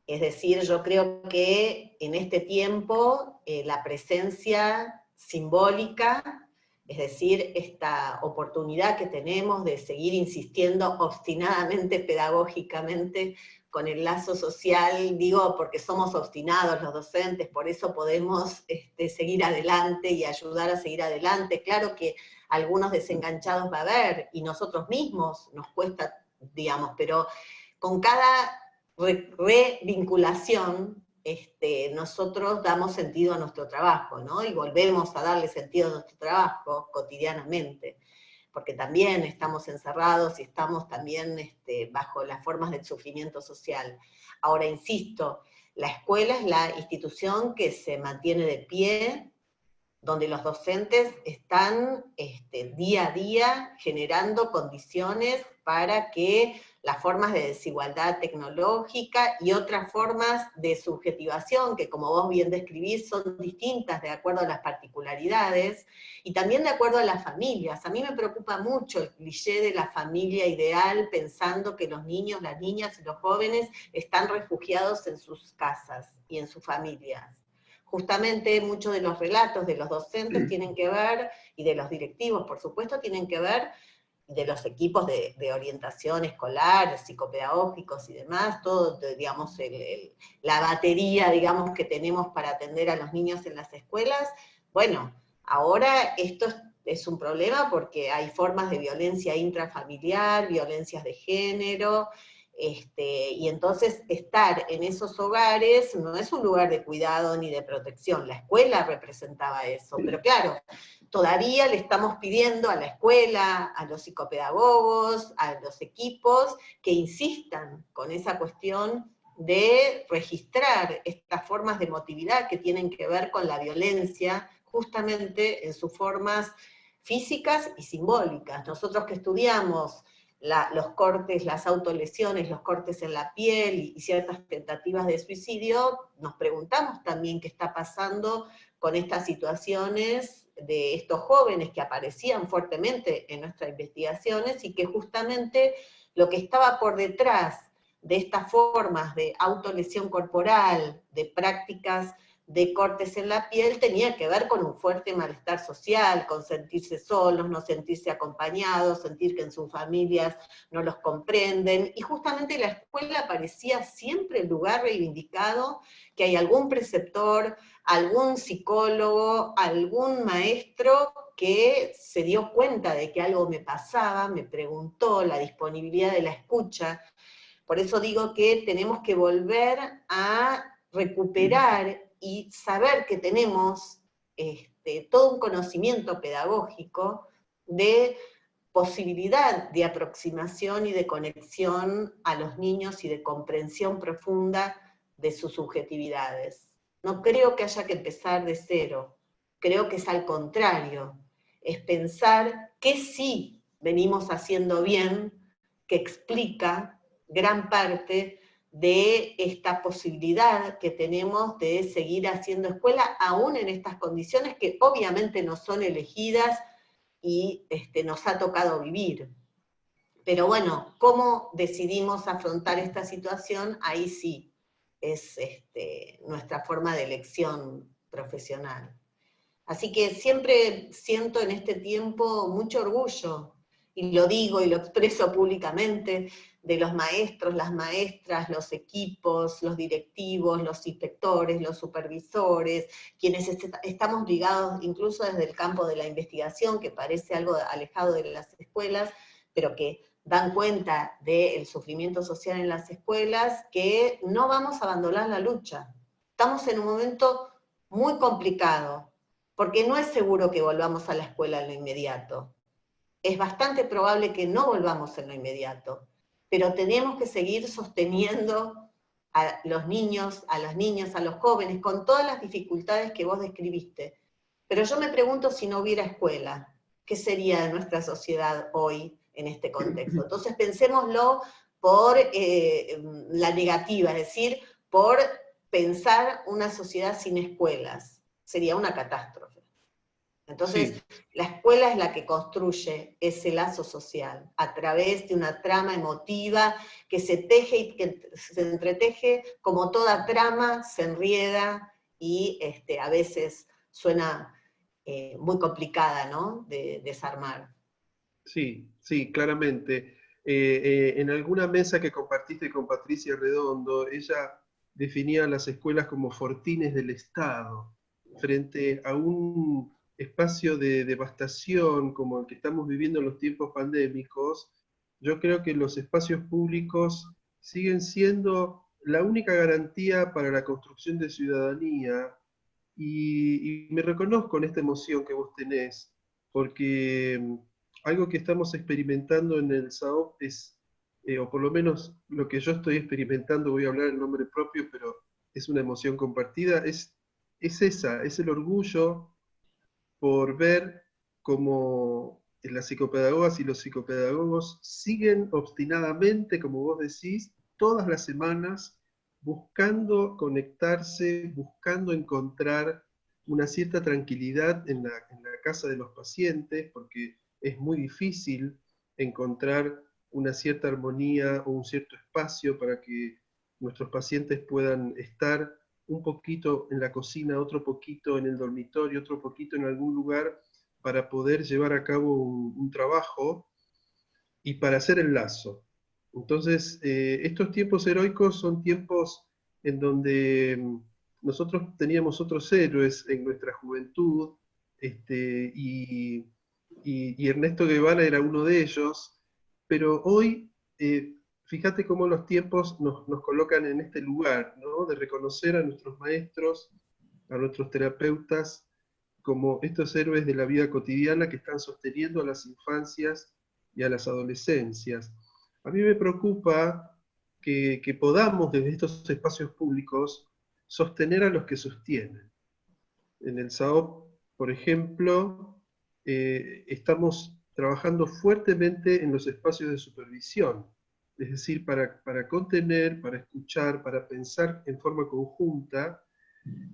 [SPEAKER 3] Es decir, yo creo que en este tiempo la presencia simbólica Es decir, esta oportunidad que tenemos de seguir insistiendo obstinadamente, pedagógicamente, con el lazo social, digo porque somos obstinados los docentes, por eso podemos seguir adelante y ayudar a seguir adelante. Claro que algunos desenganchados va a haber, y nosotros mismos nos cuesta, digamos, pero con cada revinculación, nosotros damos sentido a nuestro trabajo, ¿no? Y volvemos a darle sentido a nuestro trabajo cotidianamente, porque también estamos encerrados y estamos también bajo las formas del sufrimiento social. Ahora, insisto, la escuela es la institución que se mantiene de pie, donde los docentes están día a día generando condiciones para que las formas de desigualdad tecnológica y otras formas de subjetivación, que como vos bien describís, son distintas de acuerdo a las particularidades, y también de acuerdo a las familias. A mí me preocupa mucho el cliché de la familia ideal, pensando que los niños, las niñas y los jóvenes están refugiados en sus casas y en sus familias. Justamente muchos de los relatos de los docentes tienen que ver, y de los directivos, por supuesto, tienen que ver, de los equipos de orientación escolar, psicopedagógicos y demás, todo, digamos, la batería, digamos, que tenemos para atender a los niños en las escuelas. Bueno, ahora esto es un problema porque hay formas de violencia intrafamiliar, violencias de género, y entonces estar en esos hogares no es un lugar de cuidado ni de protección. La escuela representaba eso, pero claro, todavía le estamos pidiendo a la escuela, a los psicopedagogos, a los equipos, que insistan con esa cuestión de registrar estas formas de emotividad que tienen que ver con la violencia, justamente en sus formas físicas y simbólicas. Nosotros que estudiamos los cortes, las autolesiones, los cortes en la piel y ciertas tentativas de suicidio, nos preguntamos también qué está pasando con estas situaciones de estos jóvenes que aparecían fuertemente en nuestras investigaciones y que justamente lo que estaba por detrás de estas formas de autolesión corporal, de prácticas de cortes en la piel, tenía que ver con un fuerte malestar social, con sentirse solos, no sentirse acompañados, sentir que en sus familias no los comprenden, y justamente la escuela parecía siempre el lugar reivindicado, que hay algún preceptor, algún psicólogo, algún maestro que se dio cuenta de que algo me pasaba, me preguntó, la disponibilidad de la escucha. Por eso digo que tenemos que volver a recuperar y saber que tenemos todo un conocimiento pedagógico de posibilidad de aproximación y de conexión a los niños y de comprensión profunda de sus subjetividades. No creo que haya que empezar de cero, creo que es al contrario, es pensar qué sí venimos haciendo bien, que explica gran parte de esta posibilidad que tenemos de seguir haciendo escuela, aún en estas condiciones que obviamente no son elegidas y nos ha tocado vivir. Pero bueno, ¿cómo decidimos afrontar esta situación? Ahí sí es nuestra forma de elección profesional. Así que siempre siento en este tiempo mucho orgullo, y lo digo y lo expreso públicamente, de los maestros, las maestras, los equipos, los directivos, los inspectores, los supervisores, quienes estamos ligados incluso desde el campo de la investigación, que parece algo alejado de las escuelas, pero que dan cuenta del sufrimiento social en las escuelas, que no vamos a abandonar la lucha. Estamos en un momento muy complicado, porque no es seguro que volvamos a la escuela en lo inmediato. Es bastante probable que no volvamos en lo inmediato, pero tenemos que seguir sosteniendo a los niños, a las niñas, a los jóvenes, con todas las dificultades que vos describiste. Pero yo me pregunto si no hubiera escuela, ¿qué sería de nuestra sociedad hoy en este contexto? Entonces pensémoslo por la negativa, es decir, por pensar una sociedad sin escuelas. Sería una catástrofe. Entonces, sí, la escuela es la que construye ese lazo social, a través de una trama emotiva que se teje y que se entreteje, como toda trama, se enrieda y a veces suena muy complicada, ¿no?, de desarmar.
[SPEAKER 2] Sí, sí, claramente. En alguna mesa que compartiste con Patricia Redondo, ella definía las escuelas como fortines del Estado, frente a un espacio de devastación como el que estamos viviendo en los tiempos pandémicos. Yo creo que los espacios públicos siguen siendo la única garantía para la construcción de ciudadanía, y me reconozco en esta emoción que vos tenés, porque algo que estamos experimentando en el SAOP es, o por lo menos lo que yo estoy experimentando, voy a hablar en nombre propio, pero es una emoción compartida, es esa, es el orgullo por ver cómo las psicopedagogas y los psicopedagogos siguen obstinadamente, como vos decís, todas las semanas buscando conectarse, buscando encontrar una cierta tranquilidad en la casa de los pacientes, porque es muy difícil encontrar una cierta armonía o un cierto espacio para que nuestros pacientes puedan estar un poquito en la cocina, otro poquito en el dormitorio, otro poquito en algún lugar, para poder llevar a cabo un trabajo y para hacer el lazo. Entonces, estos tiempos heroicos son tiempos en donde nosotros teníamos otros héroes en nuestra juventud, y Ernesto Guevara era uno de ellos, pero hoy, fíjate cómo los tiempos nos colocan en este lugar, ¿no?, de reconocer a nuestros maestros, a nuestros terapeutas, como estos héroes de la vida cotidiana que están sosteniendo a las infancias y a las adolescencias. A mí me preocupa que podamos desde estos espacios públicos sostener a los que sostienen. En el SAOP, por ejemplo, estamos trabajando fuertemente en los espacios de supervisión, es decir, para contener, para escuchar, para pensar en forma conjunta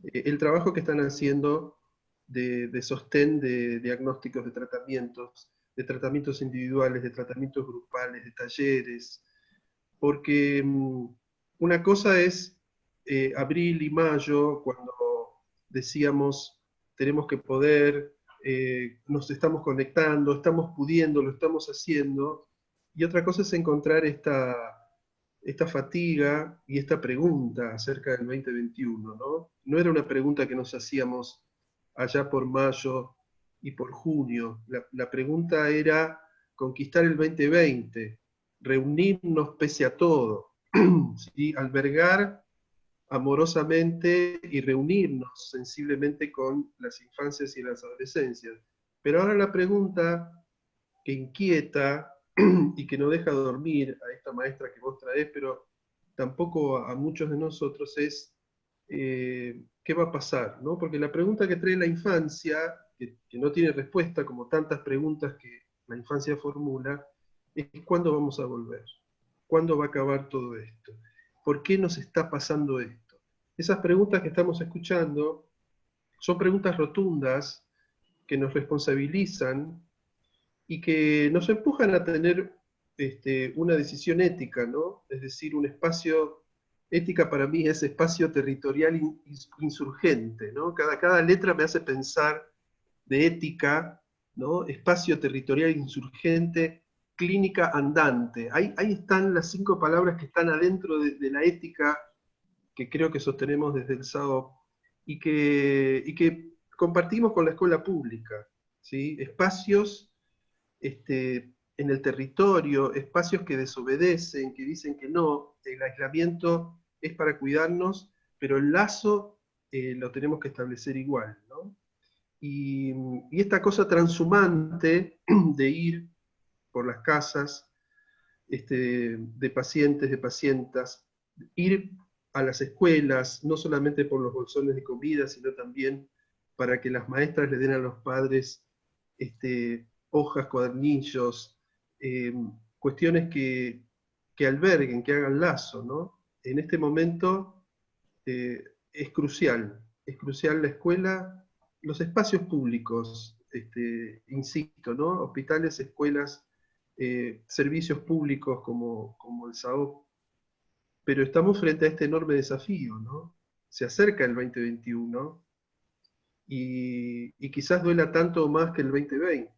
[SPEAKER 2] el trabajo que están haciendo de sostén de diagnósticos de tratamientos individuales, de tratamientos grupales, de talleres, porque una cosa es abril y mayo, cuando decíamos tenemos que poder, nos estamos conectando, estamos pudiendo, lo estamos haciendo, y otra cosa es encontrar esta fatiga y esta pregunta acerca del 2021, ¿no? No era una pregunta que nos hacíamos allá por mayo y por junio. La pregunta era conquistar el 2020, reunirnos pese a todo, ¿sí?, albergar amorosamente y reunirnos sensiblemente con las infancias y las adolescencias. Pero ahora la pregunta que inquieta y que no deja dormir a esta maestra que vos traés, pero tampoco a muchos de nosotros, es qué va a pasar, ¿no? Porque la pregunta que trae la infancia, que no tiene respuesta, como tantas preguntas que la infancia formula, es ¿cuándo vamos a volver? ¿Cuándo va a acabar todo esto? ¿Por qué nos está pasando esto? Esas preguntas que estamos escuchando son preguntas rotundas que nos responsabilizan y que nos empujan a tener una decisión ética, ¿no? Es decir, un espacio, ética para mí es espacio territorial insurgente, ¿no? Cada letra me hace pensar de ética, ¿no? Espacio territorial insurgente, clínica andante. Ahí están las 5 palabras que están adentro de la ética que creo que sostenemos desde el SAO y que compartimos con la escuela pública, ¿sí? Espacios en el territorio, espacios que desobedecen, que dicen que no, el aislamiento es para cuidarnos, pero el lazo lo tenemos que establecer igual, ¿no? Y esta cosa transhumante de ir por las casas de pacientes, de pacientas, ir a las escuelas, no solamente por los bolsones de comida, sino también para que las maestras le den a los padres hojas, cuadernillos, eh, cuestiones que alberguen, que hagan lazo, ¿no? En este momento es crucial la escuela, los espacios públicos, insisto, ¿no? Hospitales, escuelas, servicios públicos como el SAOP, pero estamos frente a este enorme desafío, ¿no? Se acerca el 2021 y quizás duela tanto o más que el 2020.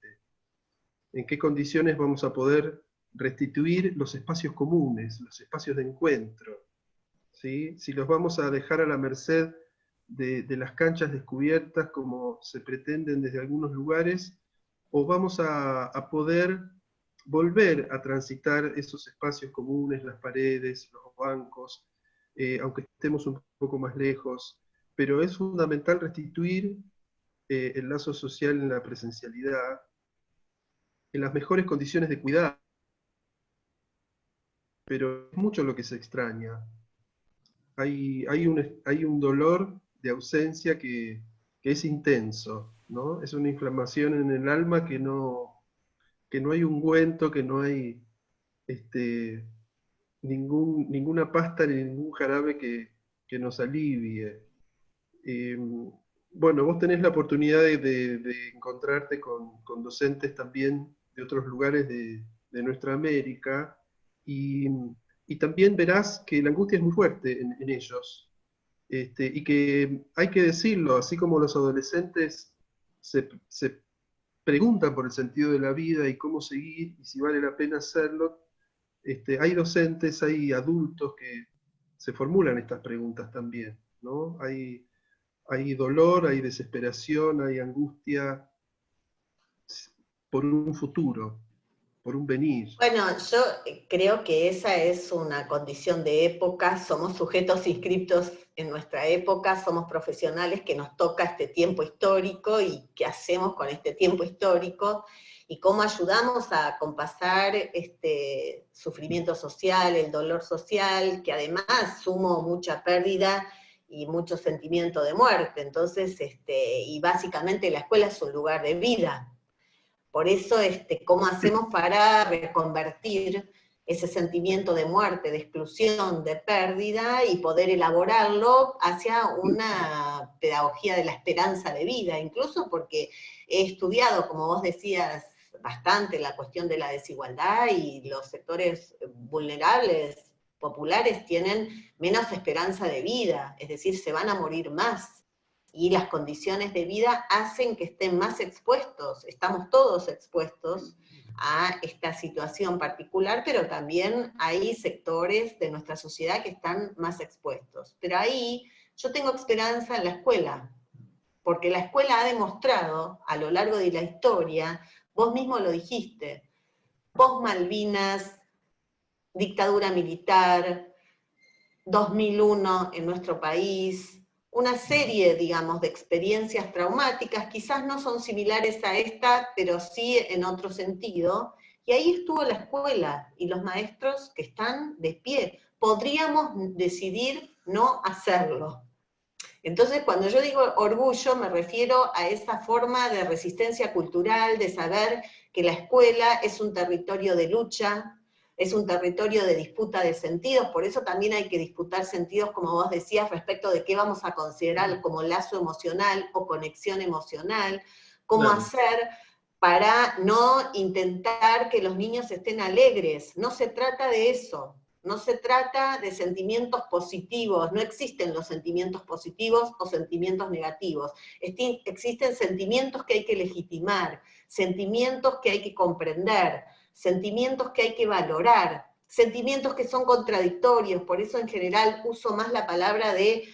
[SPEAKER 2] ¿En qué condiciones vamos a poder restituir los espacios comunes, los espacios de encuentro? ¿Sí? Si los vamos a dejar a la merced de las canchas descubiertas como se pretenden desde algunos lugares, o vamos a poder volver a transitar esos espacios comunes, las paredes, los bancos, aunque estemos un poco más lejos, pero es fundamental restituir el lazo social en la presencialidad, en las mejores condiciones de cuidado, pero es mucho lo que se extraña. Hay un dolor de ausencia que es intenso, ¿no? Es una inflamación en el alma que no hay ungüento, que no hay ninguna pasta ni ningún jarabe que nos alivie. Bueno, vos tenés la oportunidad de encontrarte con docentes también de otros lugares de nuestra América, y también verás que la angustia es muy fuerte en ellos, y que hay que decirlo, así como los adolescentes se preguntan por el sentido de la vida y cómo seguir, y si vale la pena hacerlo, hay docentes, hay adultos que se formulan estas preguntas también, ¿no? Hay dolor, hay desesperación, hay angustia por un futuro, por un venir.
[SPEAKER 3] Bueno, yo creo que esa es una condición de época, somos sujetos inscriptos en nuestra época, somos profesionales que nos toca este tiempo histórico y qué hacemos con este tiempo histórico y cómo ayudamos a compasar este sufrimiento social, el dolor social, que además sumo mucha pérdida y mucho sentimiento de muerte. Entonces, y básicamente la escuela es un lugar de vida. Por eso, ¿cómo hacemos para reconvertir ese sentimiento de muerte, de exclusión, de pérdida, y poder elaborarlo hacia una pedagogía de la esperanza de vida? Incluso porque he estudiado, como vos decías, bastante la cuestión de la desigualdad, y los sectores vulnerables, populares, tienen menos esperanza de vida, es decir, se van a morir más. Y las condiciones de vida hacen que estén más expuestos, estamos todos expuestos a esta situación particular, pero también hay sectores de nuestra sociedad que están más expuestos. Pero ahí yo tengo esperanza en la escuela, porque la escuela ha demostrado a lo largo de la historia, vos mismo lo dijiste, post-Malvinas, dictadura militar, 2001 en nuestro país, una serie, digamos, de experiencias traumáticas, quizás no son similares a esta, pero sí en otro sentido, y ahí estuvo la escuela y los maestros que están de pie. Podríamos decidir no hacerlo. Entonces, cuando yo digo orgullo, me refiero a esa forma de resistencia cultural, de saber que la escuela es un territorio de lucha, es un territorio de disputa de sentidos, por eso también hay que disputar sentidos, como vos decías, respecto de qué vamos a considerar como lazo emocional o conexión emocional, cómo hacer para no intentar que los niños estén alegres. No se trata de eso, no se trata de sentimientos positivos, no existen los sentimientos positivos o sentimientos negativos, existen sentimientos que hay que legitimar, sentimientos que hay que comprender, sentimientos que hay que valorar, sentimientos que son contradictorios, por eso en general uso más la palabra de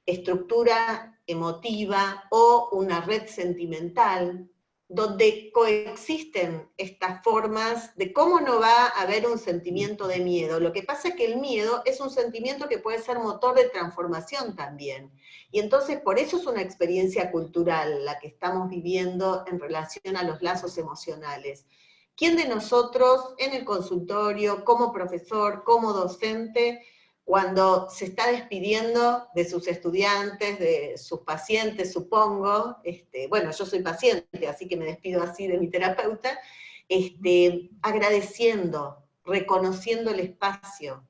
[SPEAKER 3] estructura emotiva o una red sentimental, donde coexisten estas formas de cómo no va a haber un sentimiento de miedo. Lo que pasa es que el miedo es un sentimiento que puede ser motor de transformación también. Y entonces por eso es una experiencia cultural la que estamos viviendo en relación a los lazos emocionales. ¿Quién de nosotros en el consultorio, como profesor, como docente, cuando se está despidiendo de sus estudiantes, de sus pacientes, supongo, bueno, yo soy paciente, así que me despido así de mi terapeuta, agradeciendo, reconociendo el espacio?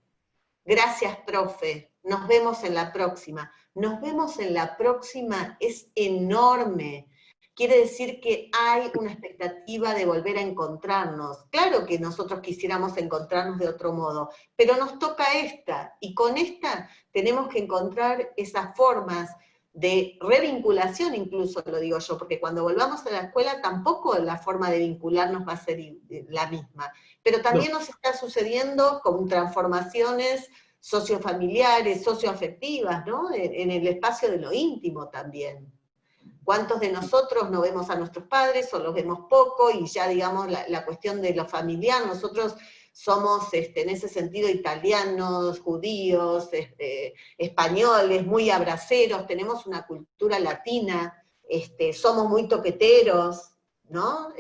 [SPEAKER 3] Gracias, profe, nos vemos en la próxima. Nos vemos en la próxima es enorme. Quiere decir que hay una expectativa de volver a encontrarnos. Claro que nosotros quisiéramos encontrarnos de otro modo, pero nos toca esta, y con esta tenemos que encontrar esas formas de revinculación incluso, lo digo yo, porque cuando volvamos a la escuela tampoco la forma de vincularnos va a ser la misma, pero también nos está sucediendo con transformaciones sociofamiliares, socioafectivas, ¿no? En el espacio de lo íntimo también. ¿Cuántos de nosotros no vemos a nuestros padres o los vemos poco? Y ya digamos la cuestión de lo familiar, nosotros somos en ese sentido italianos, judíos, españoles, muy abraceros, tenemos una cultura latina, somos muy toqueteros, ¿no?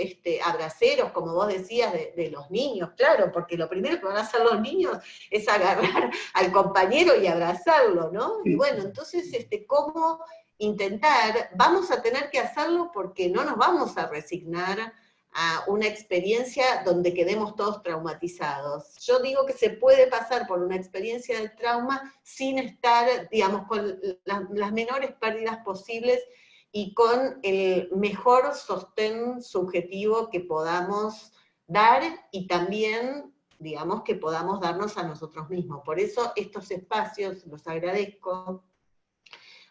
[SPEAKER 3] Abraceros, como vos decías, de los niños, claro, porque lo primero que van a hacer los niños es agarrar al compañero y abrazarlo, ¿no? Y bueno, entonces, ¿cómo intentar? Vamos a tener que hacerlo porque no nos vamos a resignar a una experiencia donde quedemos todos traumatizados. Yo digo que se puede pasar por una experiencia de trauma sin estar, digamos, con las menores pérdidas posibles y con el mejor sostén subjetivo que podamos dar y también, digamos, que podamos darnos a nosotros mismos. Por eso estos espacios los agradezco,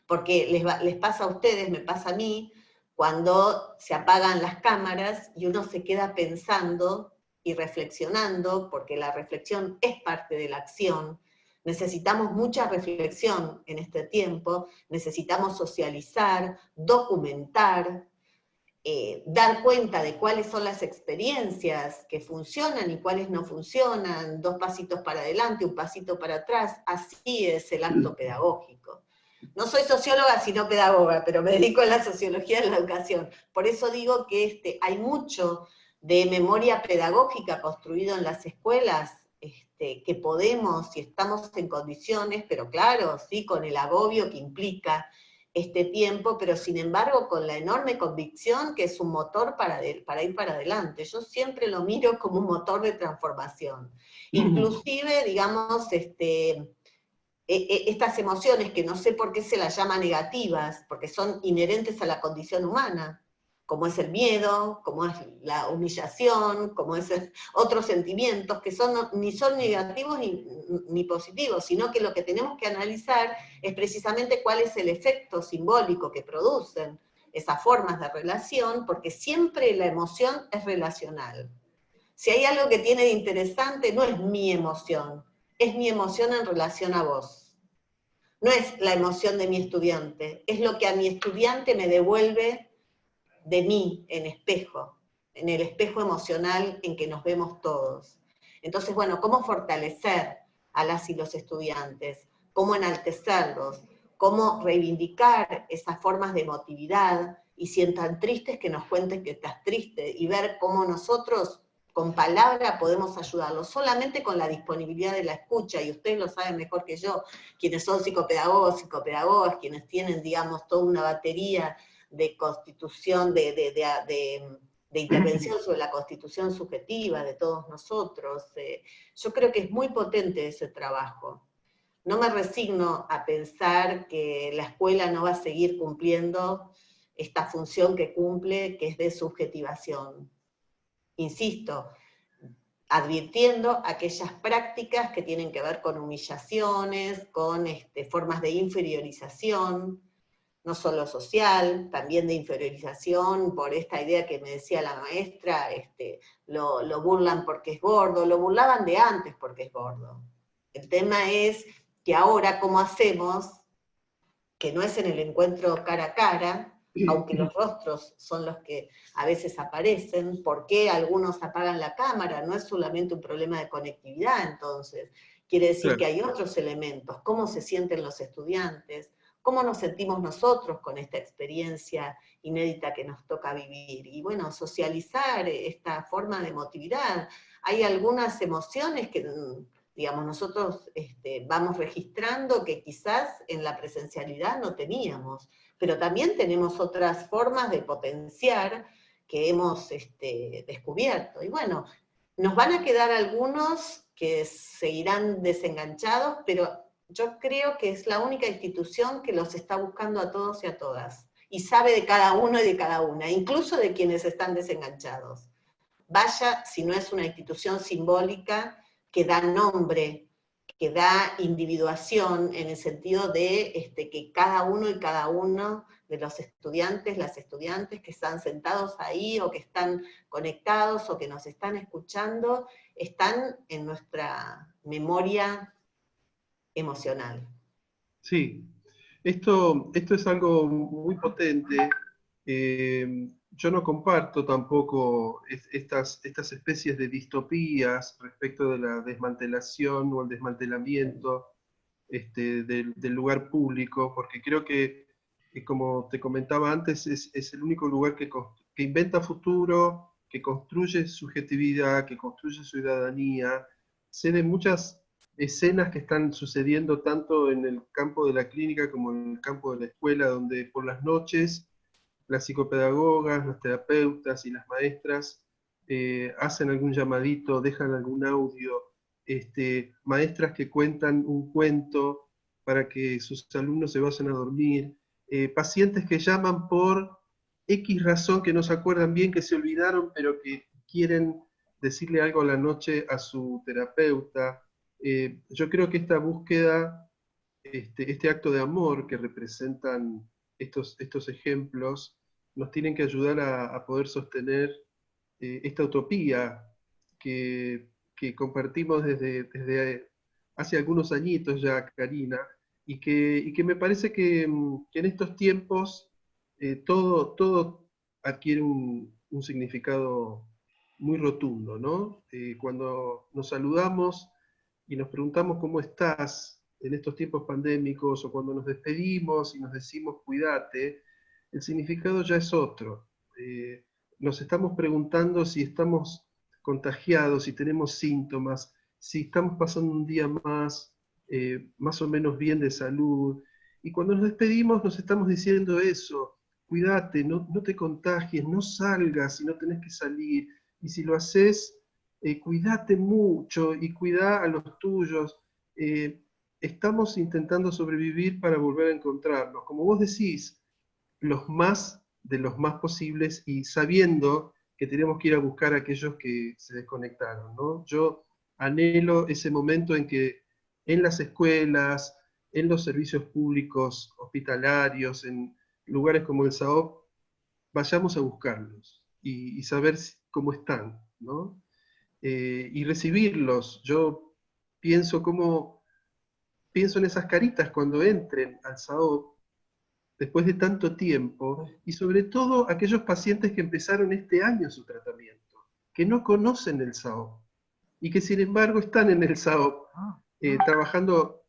[SPEAKER 3] porque les pasa a ustedes, me pasa a mí, cuando se apagan las cámaras y uno se queda pensando y reflexionando, porque la reflexión es parte de la acción. Necesitamos mucha reflexión en este tiempo, necesitamos socializar, documentar, dar cuenta de cuáles son las experiencias que funcionan y cuáles no funcionan, 2 pasitos para adelante, 1 pasito para atrás, así es el acto pedagógico. No soy socióloga sino pedagoga, pero me dedico a la sociología de la educación. Por eso digo que hay mucho de memoria pedagógica construido en las escuelas, que podemos, si estamos en condiciones, pero claro, sí, con el agobio que implica este tiempo, pero sin embargo con la enorme convicción que es un motor para ir para adelante. Yo siempre lo miro como un motor de transformación. Inclusive, digamos, estas emociones que no sé por qué se las llama negativas, porque son inherentes a la condición humana, como es el miedo, como es la humillación, como es otros sentimientos que ni son negativos ni positivos, sino que lo que tenemos que analizar es precisamente cuál es el efecto simbólico que producen esas formas de relación, porque siempre la emoción es relacional. Si hay algo que tiene de interesante, no es mi emoción, es mi emoción en relación a vos. No es la emoción de mi estudiante, es lo que a mi estudiante me devuelve de mí en el espejo emocional en que nos vemos todos. Entonces, bueno, ¿cómo fortalecer a las y los estudiantes? ¿Cómo enaltecerlos? ¿Cómo reivindicar esas formas de emotividad? Y si están tristes, que nos cuenten que estás triste, y ver cómo nosotros con palabra podemos ayudarlos, solamente con la disponibilidad de la escucha, y ustedes lo saben mejor que yo, quienes son psicopedagogos, psicopedagogas, quienes tienen, digamos, toda una batería de constitución, de intervención sobre la constitución subjetiva de todos nosotros. Yo creo que es muy potente ese trabajo. No me resigno a pensar que la escuela no va a seguir cumpliendo esta función que cumple, que es de subjetivación. Insisto, advirtiendo aquellas prácticas que tienen que ver con humillaciones, con formas de inferiorización, no solo social, también de inferiorización, por esta idea que me decía la maestra, lo burlan porque es gordo, lo burlaban de antes porque es gordo. El tema es que ahora, ¿cómo hacemos? Que no es en el encuentro cara a cara, aunque los rostros son los que a veces aparecen, ¿por qué algunos apagan la cámara? No es solamente un problema de conectividad, entonces. Quiere decir que hay otros elementos, cómo se sienten los estudiantes, cómo nos sentimos nosotros con esta experiencia inédita que nos toca vivir. Y bueno, socializar esta forma de emotividad. Hay algunas emociones que, digamos, nosotros vamos registrando que quizás en la presencialidad no teníamos, pero también tenemos otras formas de potenciar que hemos descubierto. Y bueno, nos van a quedar algunos que seguirán desenganchados, pero yo creo que es la única institución que los está buscando a todos y a todas, y sabe de cada uno y de cada una, incluso de quienes están desenganchados. Vaya si no es una institución simbólica que da nombre, que da individuación en el sentido de que cada uno y cada uno de los estudiantes, las estudiantes que están sentados ahí o que están conectados o que nos están escuchando, están en nuestra memoria emocional.
[SPEAKER 2] Sí, esto es algo muy potente. Yo no comparto tampoco estas especies de distopías respecto de la desmantelación o el desmantelamiento del lugar público, porque creo que, como te comentaba antes, es el único lugar que inventa futuro, que construye subjetividad, que construye ciudadanía. Sé de muchas escenas que están sucediendo tanto en el campo de la clínica como en el campo de la escuela, donde por las noches las psicopedagogas, los terapeutas y las maestras hacen algún llamadito, dejan algún audio, maestras que cuentan un cuento para que sus alumnos se vayan a dormir, pacientes que llaman por X razón que no se acuerdan bien, que se olvidaron, pero que quieren decirle algo a la noche a su terapeuta. Yo creo que esta búsqueda, este acto de amor que representan estos ejemplos, nos tienen que ayudar a poder sostener esta utopía que compartimos desde hace algunos añitos ya, Karina, y que me parece que en estos tiempos todo adquiere un significado muy rotundo, ¿no? Cuando nos saludamos y nos preguntamos cómo estás en estos tiempos pandémicos, o cuando nos despedimos y nos decimos cuídate, el significado ya es otro. Nos estamos preguntando si estamos contagiados, si tenemos síntomas, si estamos pasando un día más o menos bien de salud. Y cuando nos despedimos nos estamos diciendo eso: cuídate, no te contagies, no salgas si no tenés que salir, y si lo haces, cuídate mucho y cuida a los tuyos. Estamos intentando sobrevivir para volver a encontrarnos, como vos decís, los más de los más posibles, y sabiendo que tenemos que ir a buscar a aquellos que se desconectaron, ¿no? Yo anhelo ese momento en que en las escuelas, en los servicios públicos hospitalarios, en lugares como el SAOP, vayamos a buscarlos y saber cómo están, ¿no? Y recibirlos. Yo pienso pienso en esas caritas cuando entren al SAOP, después de tanto tiempo, y sobre todo aquellos pacientes que empezaron este año su tratamiento, que no conocen el SAOP, y que sin embargo están en el SAOP, trabajando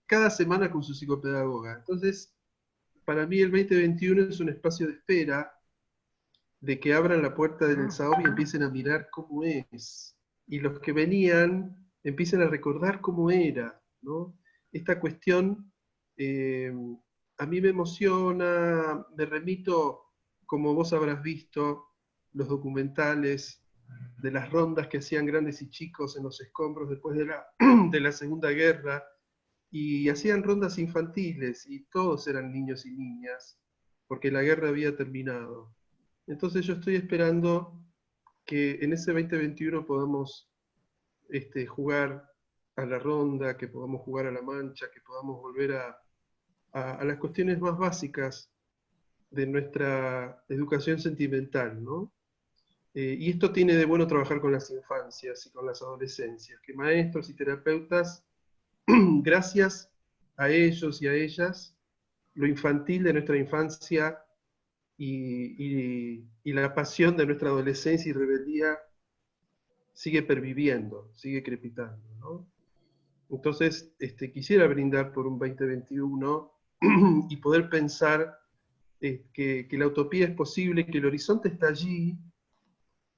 [SPEAKER 2] cada semana con su psicopedagoga. Entonces, para mí el 2021 es un espacio de espera, de que abran la puerta del SAOP y empiecen a mirar cómo es, y los que venían empiecen a recordar cómo era, ¿no? Esta cuestión a mí me emociona, me remito, como vos habrás visto, los documentales de las rondas que hacían grandes y chicos en los escombros después de la Segunda Guerra, y hacían rondas infantiles, y todos eran niños y niñas, porque la guerra había terminado. Entonces yo estoy esperando que en ese 2021 podamos jugar a la ronda, que podamos jugar a la mancha, que podamos volver a las cuestiones más básicas de nuestra educación sentimental, ¿no? Y esto tiene de bueno trabajar con las infancias y con las adolescencias, que maestros y terapeutas, gracias a ellos y a ellas, lo infantil de nuestra infancia y la pasión de nuestra adolescencia y rebeldía sigue perviviendo, sigue crepitando, ¿no? Entonces, quisiera brindar por un 2021 y poder pensar que la utopía es posible, que el horizonte está allí,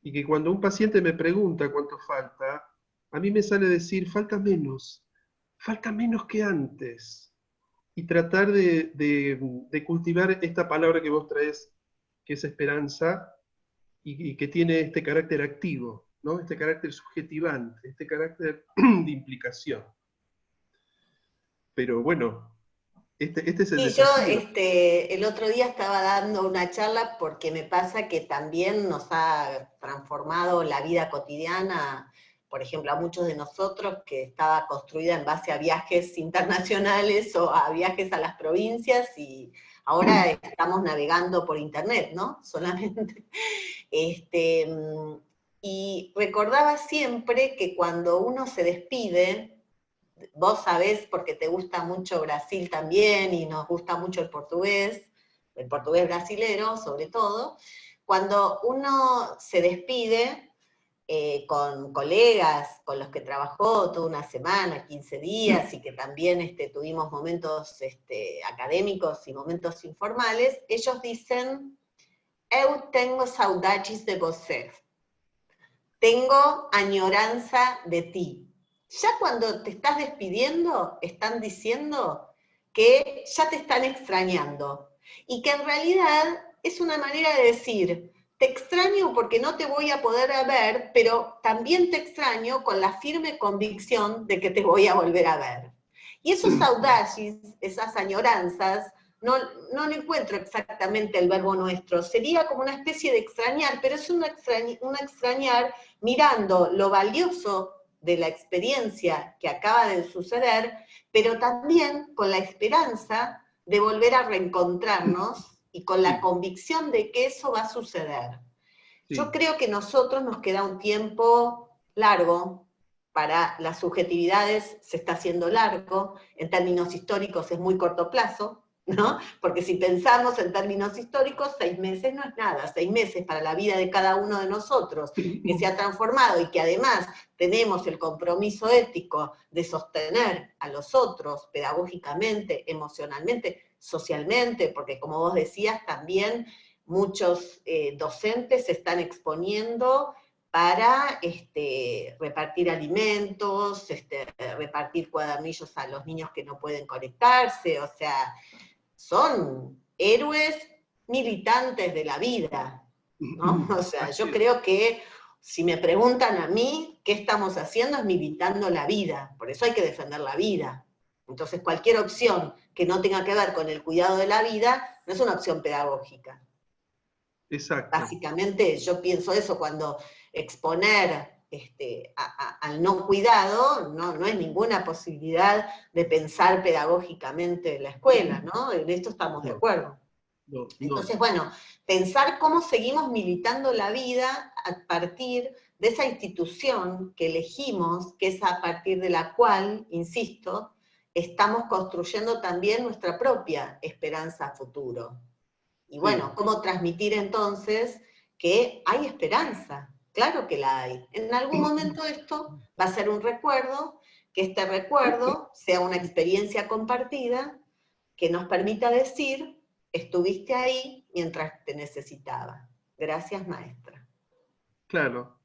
[SPEAKER 2] y que cuando un paciente me pregunta cuánto falta, a mí me sale decir: falta menos que antes. Y tratar de cultivar esta palabra que vos traes, que es esperanza, y que tiene este carácter activo, ¿no? Este carácter subjetivante, este carácter de implicación. Pero bueno, este es el desafío.
[SPEAKER 3] Yo el otro día estaba dando una charla porque me pasa que también nos ha transformado la vida cotidiana por ejemplo, a muchos de nosotros, que estaba construida en base a viajes internacionales o a viajes a las provincias, y ahora estamos navegando por internet, ¿no? Solamente. Y recordaba siempre que cuando uno se despide, vos sabés, porque te gusta mucho Brasil también, y nos gusta mucho el portugués brasilero sobre todo, cuando uno se despide con colegas con los que trabajó toda una semana, 15 días, y que también tuvimos momentos académicos y momentos informales, ellos dicen: eu tengo saudades de você, tengo añoranza de ti. Ya cuando te estás despidiendo, están diciendo que ya te están extrañando, y que en realidad es una manera de decir: te extraño porque no te voy a poder ver, pero también te extraño con la firme convicción de que te voy a volver a ver. Y esos saudades, esas añoranzas, no encuentro exactamente el verbo nuestro, sería como una especie de extrañar, pero es un extrañar mirando lo valioso de la experiencia que acaba de suceder, pero también con la esperanza de volver a reencontrarnos y con la convicción de que eso va a suceder. Sí. Yo creo que nosotros nos queda un tiempo largo, para las subjetividades se está haciendo largo, en términos históricos es muy corto plazo, ¿no? Porque si pensamos en términos históricos, 6 meses no es nada, 6 meses para la vida de cada uno de nosotros, que se ha transformado y que además tenemos el compromiso ético de sostener a los otros pedagógicamente, emocionalmente, socialmente, porque como vos decías también, muchos docentes se están exponiendo para repartir alimentos, repartir cuadernillos a los niños que no pueden conectarse, o sea, son héroes militantes de la vida, ¿no? O sea, yo creo que si me preguntan a mí qué estamos haciendo, es militando la vida, por eso hay que defender la vida. Entonces cualquier opción que no tenga que ver con el cuidado de la vida no es una opción pedagógica.
[SPEAKER 2] Exacto.
[SPEAKER 3] Básicamente yo pienso eso cuando exponer al no cuidado no es ninguna posibilidad de pensar pedagógicamente la escuela, ¿no? En esto estamos de acuerdo. No. Entonces, bueno, pensar cómo seguimos militando la vida a partir de esa institución que elegimos, que es a partir de la cual, insisto, estamos construyendo también nuestra propia esperanza a futuro. Y bueno, ¿cómo transmitir entonces que hay esperanza? Claro que la hay. En algún momento esto va a ser un recuerdo, que este recuerdo sea una experiencia compartida que nos permita decir: estuviste ahí mientras te necesitaba. Gracias, maestra.
[SPEAKER 2] Claro,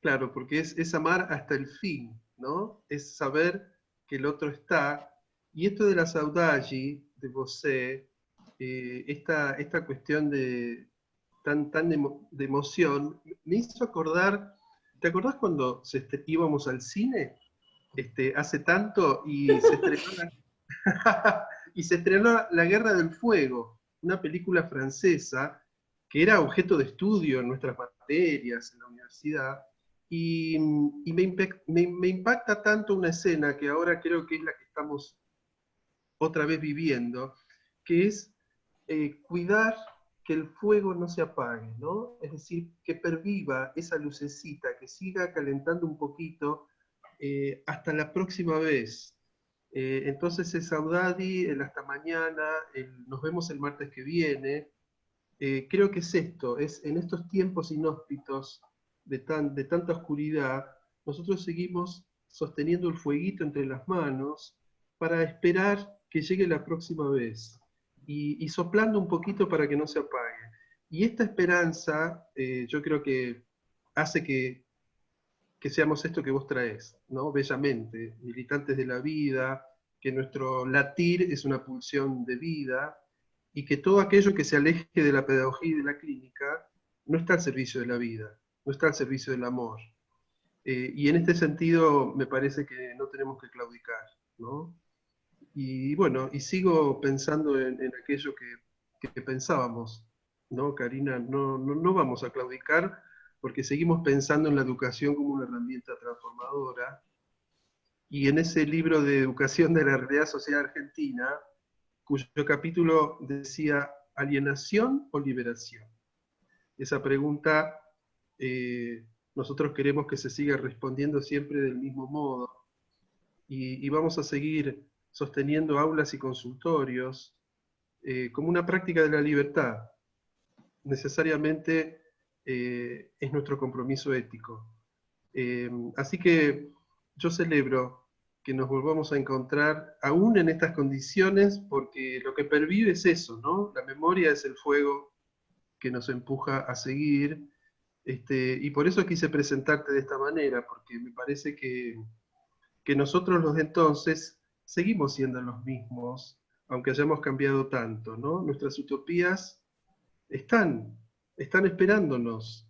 [SPEAKER 2] claro, porque es amar hasta el fin, ¿no? Es saber que el otro está. Y esto de la saudade, de você, esta cuestión de de emoción, me hizo acordar, ¿te acordás cuando íbamos al cine? Hace tanto, y se estrenó y se estrenó La Guerra del Fuego, una película francesa que era objeto de estudio en nuestras materias en la universidad, y me impacta tanto una escena que ahora creo que es la que estamos otra vez viviendo, que es cuidar que el fuego no se apague, ¿no? Es decir, que perviva esa lucecita, que siga calentando un poquito hasta la próxima vez. Entonces es saudade, el hasta mañana, nos vemos el martes que viene. Creo que es esto, es en estos tiempos inhóspitos de tanta oscuridad, nosotros seguimos sosteniendo el fueguito entre las manos para esperar que llegue la próxima vez y soplando un poquito para que no se apague. Y esta esperanza yo creo que hace que seamos esto que vos traés, ¿no? Bellamente, militantes de la vida, que nuestro latir es una pulsión de vida, y que todo aquello que se aleje de la pedagogía y de la clínica no está al servicio de la vida, no está al servicio del amor. Y en este sentido me parece que no tenemos que claudicar, ¿no? Y bueno, y sigo pensando en aquello que pensábamos, ¿no, Karina? No vamos a claudicar porque seguimos pensando en la educación como una herramienta transformadora, y en ese libro de Educación de la Realidad Social Argentina, cuyo capítulo decía ¿alienación o liberación? Esa pregunta nosotros queremos que se siga respondiendo siempre del mismo modo, y vamos a seguir sosteniendo aulas y consultorios como una práctica de la libertad. Necesariamente es nuestro compromiso ético. Así que yo celebro que nos volvamos a encontrar aún en estas condiciones, porque lo que pervive es eso, ¿no? La memoria es el fuego que nos empuja a seguir, y por eso quise presentarte de esta manera, porque me parece que nosotros los de entonces seguimos siendo los mismos, aunque hayamos cambiado tanto, ¿no? Nuestras utopías están esperándonos,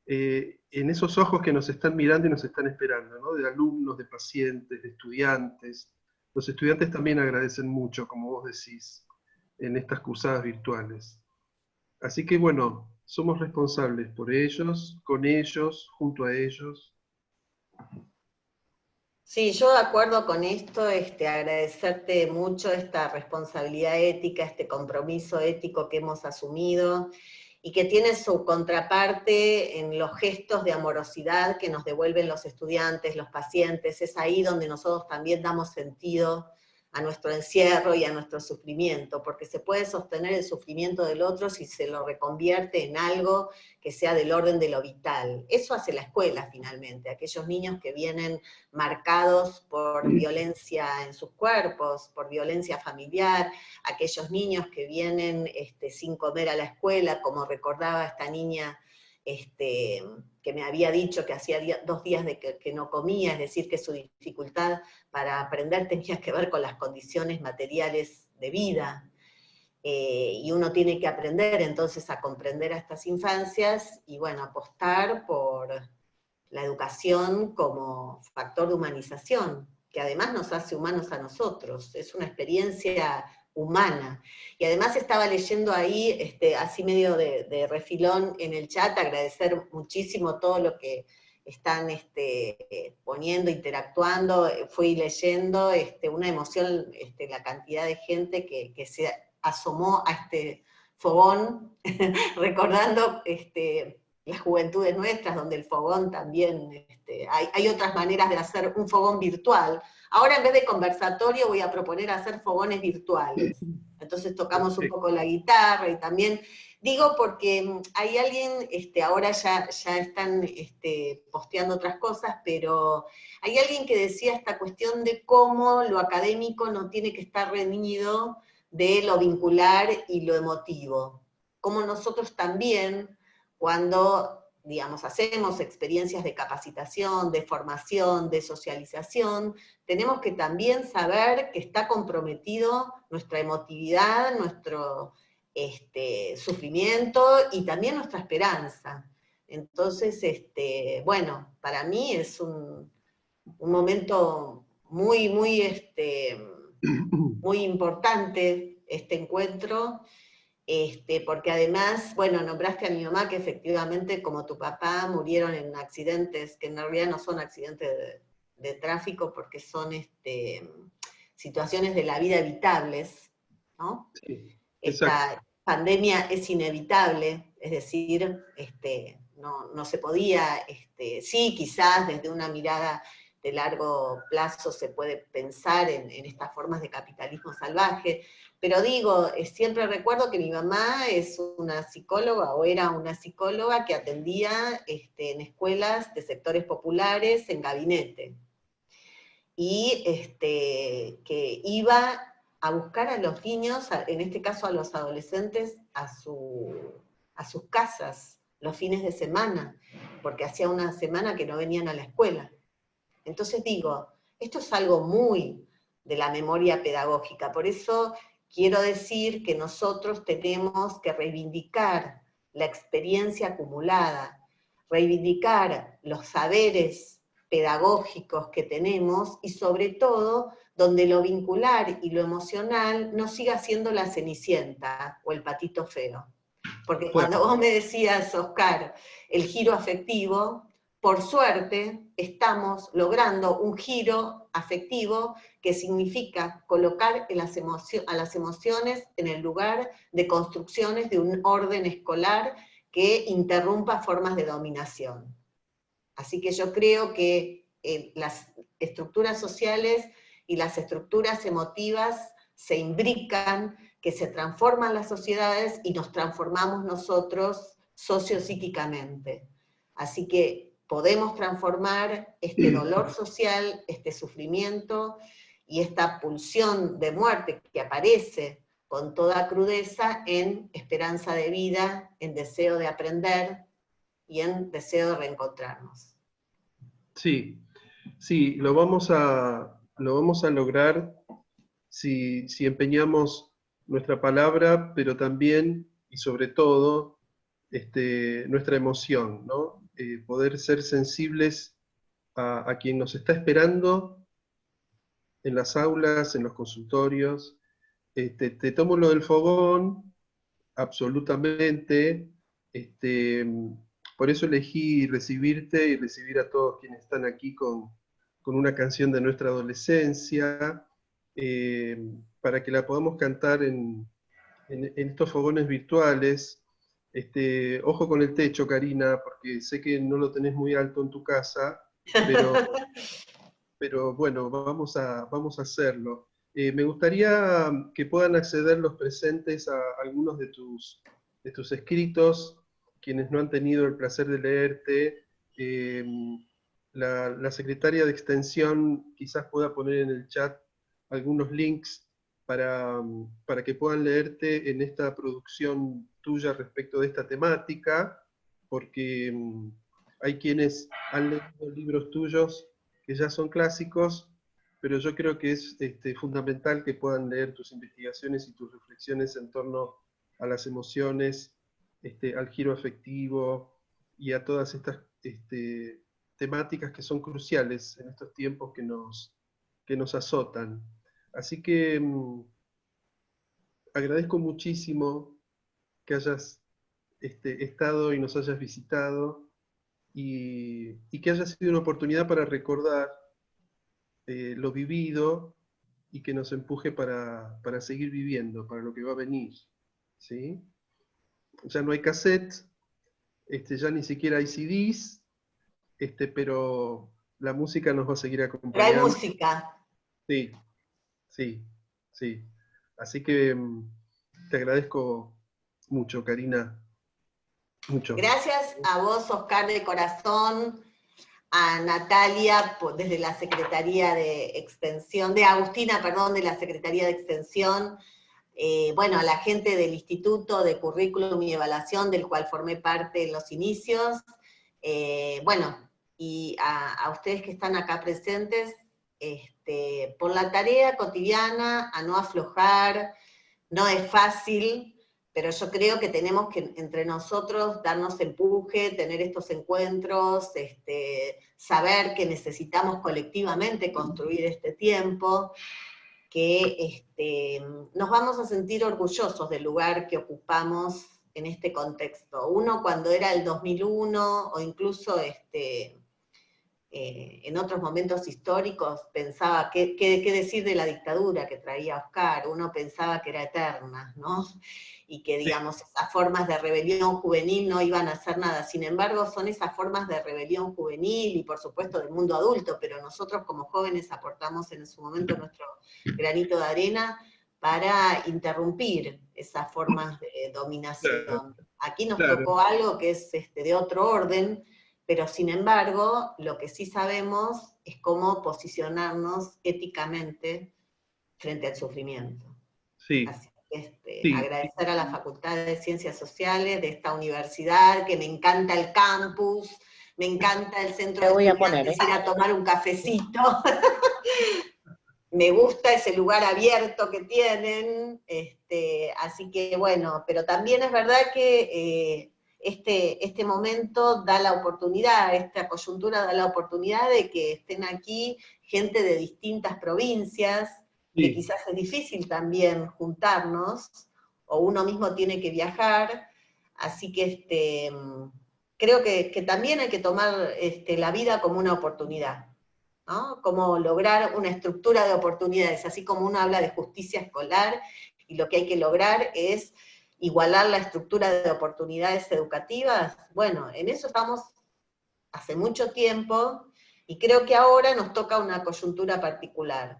[SPEAKER 2] en esos ojos que nos están mirando y nos están esperando, ¿no? De alumnos, de pacientes, de estudiantes. Los estudiantes también agradecen mucho, como vos decís, en estas cursadas virtuales. Así que bueno, somos responsables por ellos, con ellos, junto a ellos.
[SPEAKER 3] Sí, yo de acuerdo con esto, agradecerte mucho esta responsabilidad ética, este compromiso ético que hemos asumido y que tiene su contraparte en los gestos de amorosidad que nos devuelven los estudiantes, los pacientes. Es ahí donde nosotros también damos sentido a nuestro encierro y a nuestro sufrimiento, porque se puede sostener el sufrimiento del otro si se lo reconvierte en algo que sea del orden de lo vital. Eso hace la escuela finalmente, aquellos niños que vienen marcados por violencia en sus cuerpos, por violencia familiar, aquellos niños que vienen sin comer a la escuela, como recordaba esta niña que me había dicho que hacía 2 días de que no comía, es decir, que su dificultad para aprender tenía que ver con las condiciones materiales de vida. Y uno tiene que aprender entonces a comprender a estas infancias y bueno, apostar por la educación como factor de humanización, que además nos hace humanos a nosotros, es una experiencia humana. Y además estaba leyendo ahí, así medio de refilón en el chat, agradecer muchísimo todo lo que están poniendo, interactuando, fui leyendo, una emoción, la cantidad de gente que se asomó a este fogón, recordando las juventudes nuestras, donde el fogón también, hay otras maneras de hacer un fogón virtual. Ahora en vez de conversatorio voy a proponer hacer fogones virtuales. Entonces tocamos un poco la guitarra y también, digo porque hay alguien, ahora ya están posteando otras cosas, pero hay alguien que decía esta cuestión de cómo lo académico no tiene que estar reñido de lo vincular y lo emotivo. Cómo nosotros también, cuando, digamos, hacemos experiencias de capacitación, de formación, de socialización, tenemos que también saber que está comprometido nuestra emotividad, nuestro sufrimiento y también nuestra esperanza. Entonces, bueno, para mí es un momento muy, muy, muy importante este encuentro, porque además, bueno, nombraste a mi mamá, que efectivamente, como tu papá, murieron en accidentes, que en realidad no son accidentes de tráfico, porque son situaciones de la vida evitables, ¿no?
[SPEAKER 2] Sí,
[SPEAKER 3] Esta pandemia es inevitable, es decir, no se podía, sí, quizás desde una mirada de largo plazo se puede pensar en estas formas de capitalismo salvaje, pero digo, siempre recuerdo que mi mamá es una psicóloga, o era una psicóloga que atendía en escuelas de sectores populares en gabinete, y que iba a buscar a los niños, en este caso a los adolescentes, a sus casas los fines de semana, porque hacía una semana que no venían a la escuela. Entonces digo, esto es algo muy de la memoria pedagógica, por eso quiero decir que nosotros tenemos que reivindicar la experiencia acumulada, reivindicar los saberes pedagógicos que tenemos y sobre todo donde lo vincular y lo emocional no siga siendo la cenicienta o el patito feo, Porque cuando vos me decías, Oscar, el giro afectivo, por suerte estamos logrando un giro afectivo que significa colocar a las emociones en el lugar de construcciones de un orden escolar que interrumpa formas de dominación. Así que yo creo que las estructuras sociales y las estructuras emotivas se imbrican, que se transforman las sociedades y nos transformamos nosotros sociopsíquicamente. Así que podemos transformar este dolor social, este sufrimiento y esta pulsión de muerte que aparece con toda crudeza en esperanza de vida, en deseo de aprender y en deseo de reencontrarnos.
[SPEAKER 2] Sí, sí, lo vamos a lograr si empeñamos nuestra palabra, pero también y sobre todo nuestra emoción, ¿no? Poder ser sensibles a quien nos está esperando en las aulas, en los consultorios. Te tomo lo del fogón, absolutamente. Por eso elegí recibirte y recibir a todos quienes están aquí con una canción de nuestra adolescencia, para que la podamos cantar en estos fogones virtuales. Ojo con el techo, Karina, porque sé que no lo tenés muy alto en tu casa, pero bueno, vamos a hacerlo. Me gustaría que puedan acceder los presentes a algunos de tus escritos, quienes no han tenido el placer de leerte. La secretaria de Extensión quizás pueda poner en el chat algunos links para que puedan leerte en esta producción tuya respecto de esta temática, porque hay quienes han leído libros tuyos que ya son clásicos, pero yo creo que es fundamental que puedan leer tus investigaciones y tus reflexiones en torno a las emociones, al giro afectivo y a todas estas temáticas que son cruciales en estos tiempos que nos azotan. Así que agradezco muchísimo que hayas estado y nos hayas visitado, y que haya sido una oportunidad para recordar lo vivido y que nos empuje para seguir viviendo, para lo que va a venir, ¿sí? Ya no hay cassettes, ya ni siquiera hay CDs, pero la música nos va a seguir acompañando.
[SPEAKER 3] Pero hay música.
[SPEAKER 2] Sí, sí, sí. Así que te agradezco mucho, Karina. Mucho.
[SPEAKER 3] Gracias a vos, Oscar, de corazón, a Natalia desde la Secretaría de Extensión, de Agustina, perdón, de la Secretaría de Extensión, bueno, a la gente del Instituto de Currículum y Evaluación, del cual formé parte en los inicios, bueno, y a ustedes que están acá presentes, por la tarea cotidiana, a no aflojar, no es fácil, pero yo creo que tenemos que entre nosotros darnos empuje, tener estos encuentros, saber que necesitamos colectivamente construir este tiempo, que nos vamos a sentir orgullosos del lugar que ocupamos en este contexto. Uno cuando era el 2001, o incluso en otros momentos históricos, pensaba, ¿qué decir de la dictadura que traía Oscar? Uno pensaba que era eterna, ¿no? Y que, digamos, esas formas de rebelión juvenil no iban a hacer nada. Sin embargo, son esas formas de rebelión juvenil y, por supuesto, del mundo adulto, pero nosotros como jóvenes aportamos en su momento nuestro granito de arena para interrumpir esas formas de dominación. Aquí nos tocó algo que es de otro orden, pero sin embargo, lo que sí sabemos es cómo posicionarnos éticamente frente al sufrimiento.
[SPEAKER 2] Sí.
[SPEAKER 3] Así que agradecer a la Facultad de Ciencias Sociales de esta universidad, que me encanta el campus, me encanta el centro de estudiantes, ir a tomar un cafecito. Me gusta ese lugar abierto que tienen, así que bueno, pero también es verdad que este momento da la oportunidad, esta coyuntura da la oportunidad de que estén aquí gente de distintas provincias, que quizás es difícil también juntarnos, o uno mismo tiene que viajar, Así que creo que también hay que tomar la vida como una oportunidad, ¿no? Como lograr una estructura de oportunidades, así como uno habla de justicia escolar, y lo que hay que lograr es igualar la estructura de oportunidades educativas. Bueno, en eso estamos hace mucho tiempo, y creo que ahora nos toca una coyuntura particular.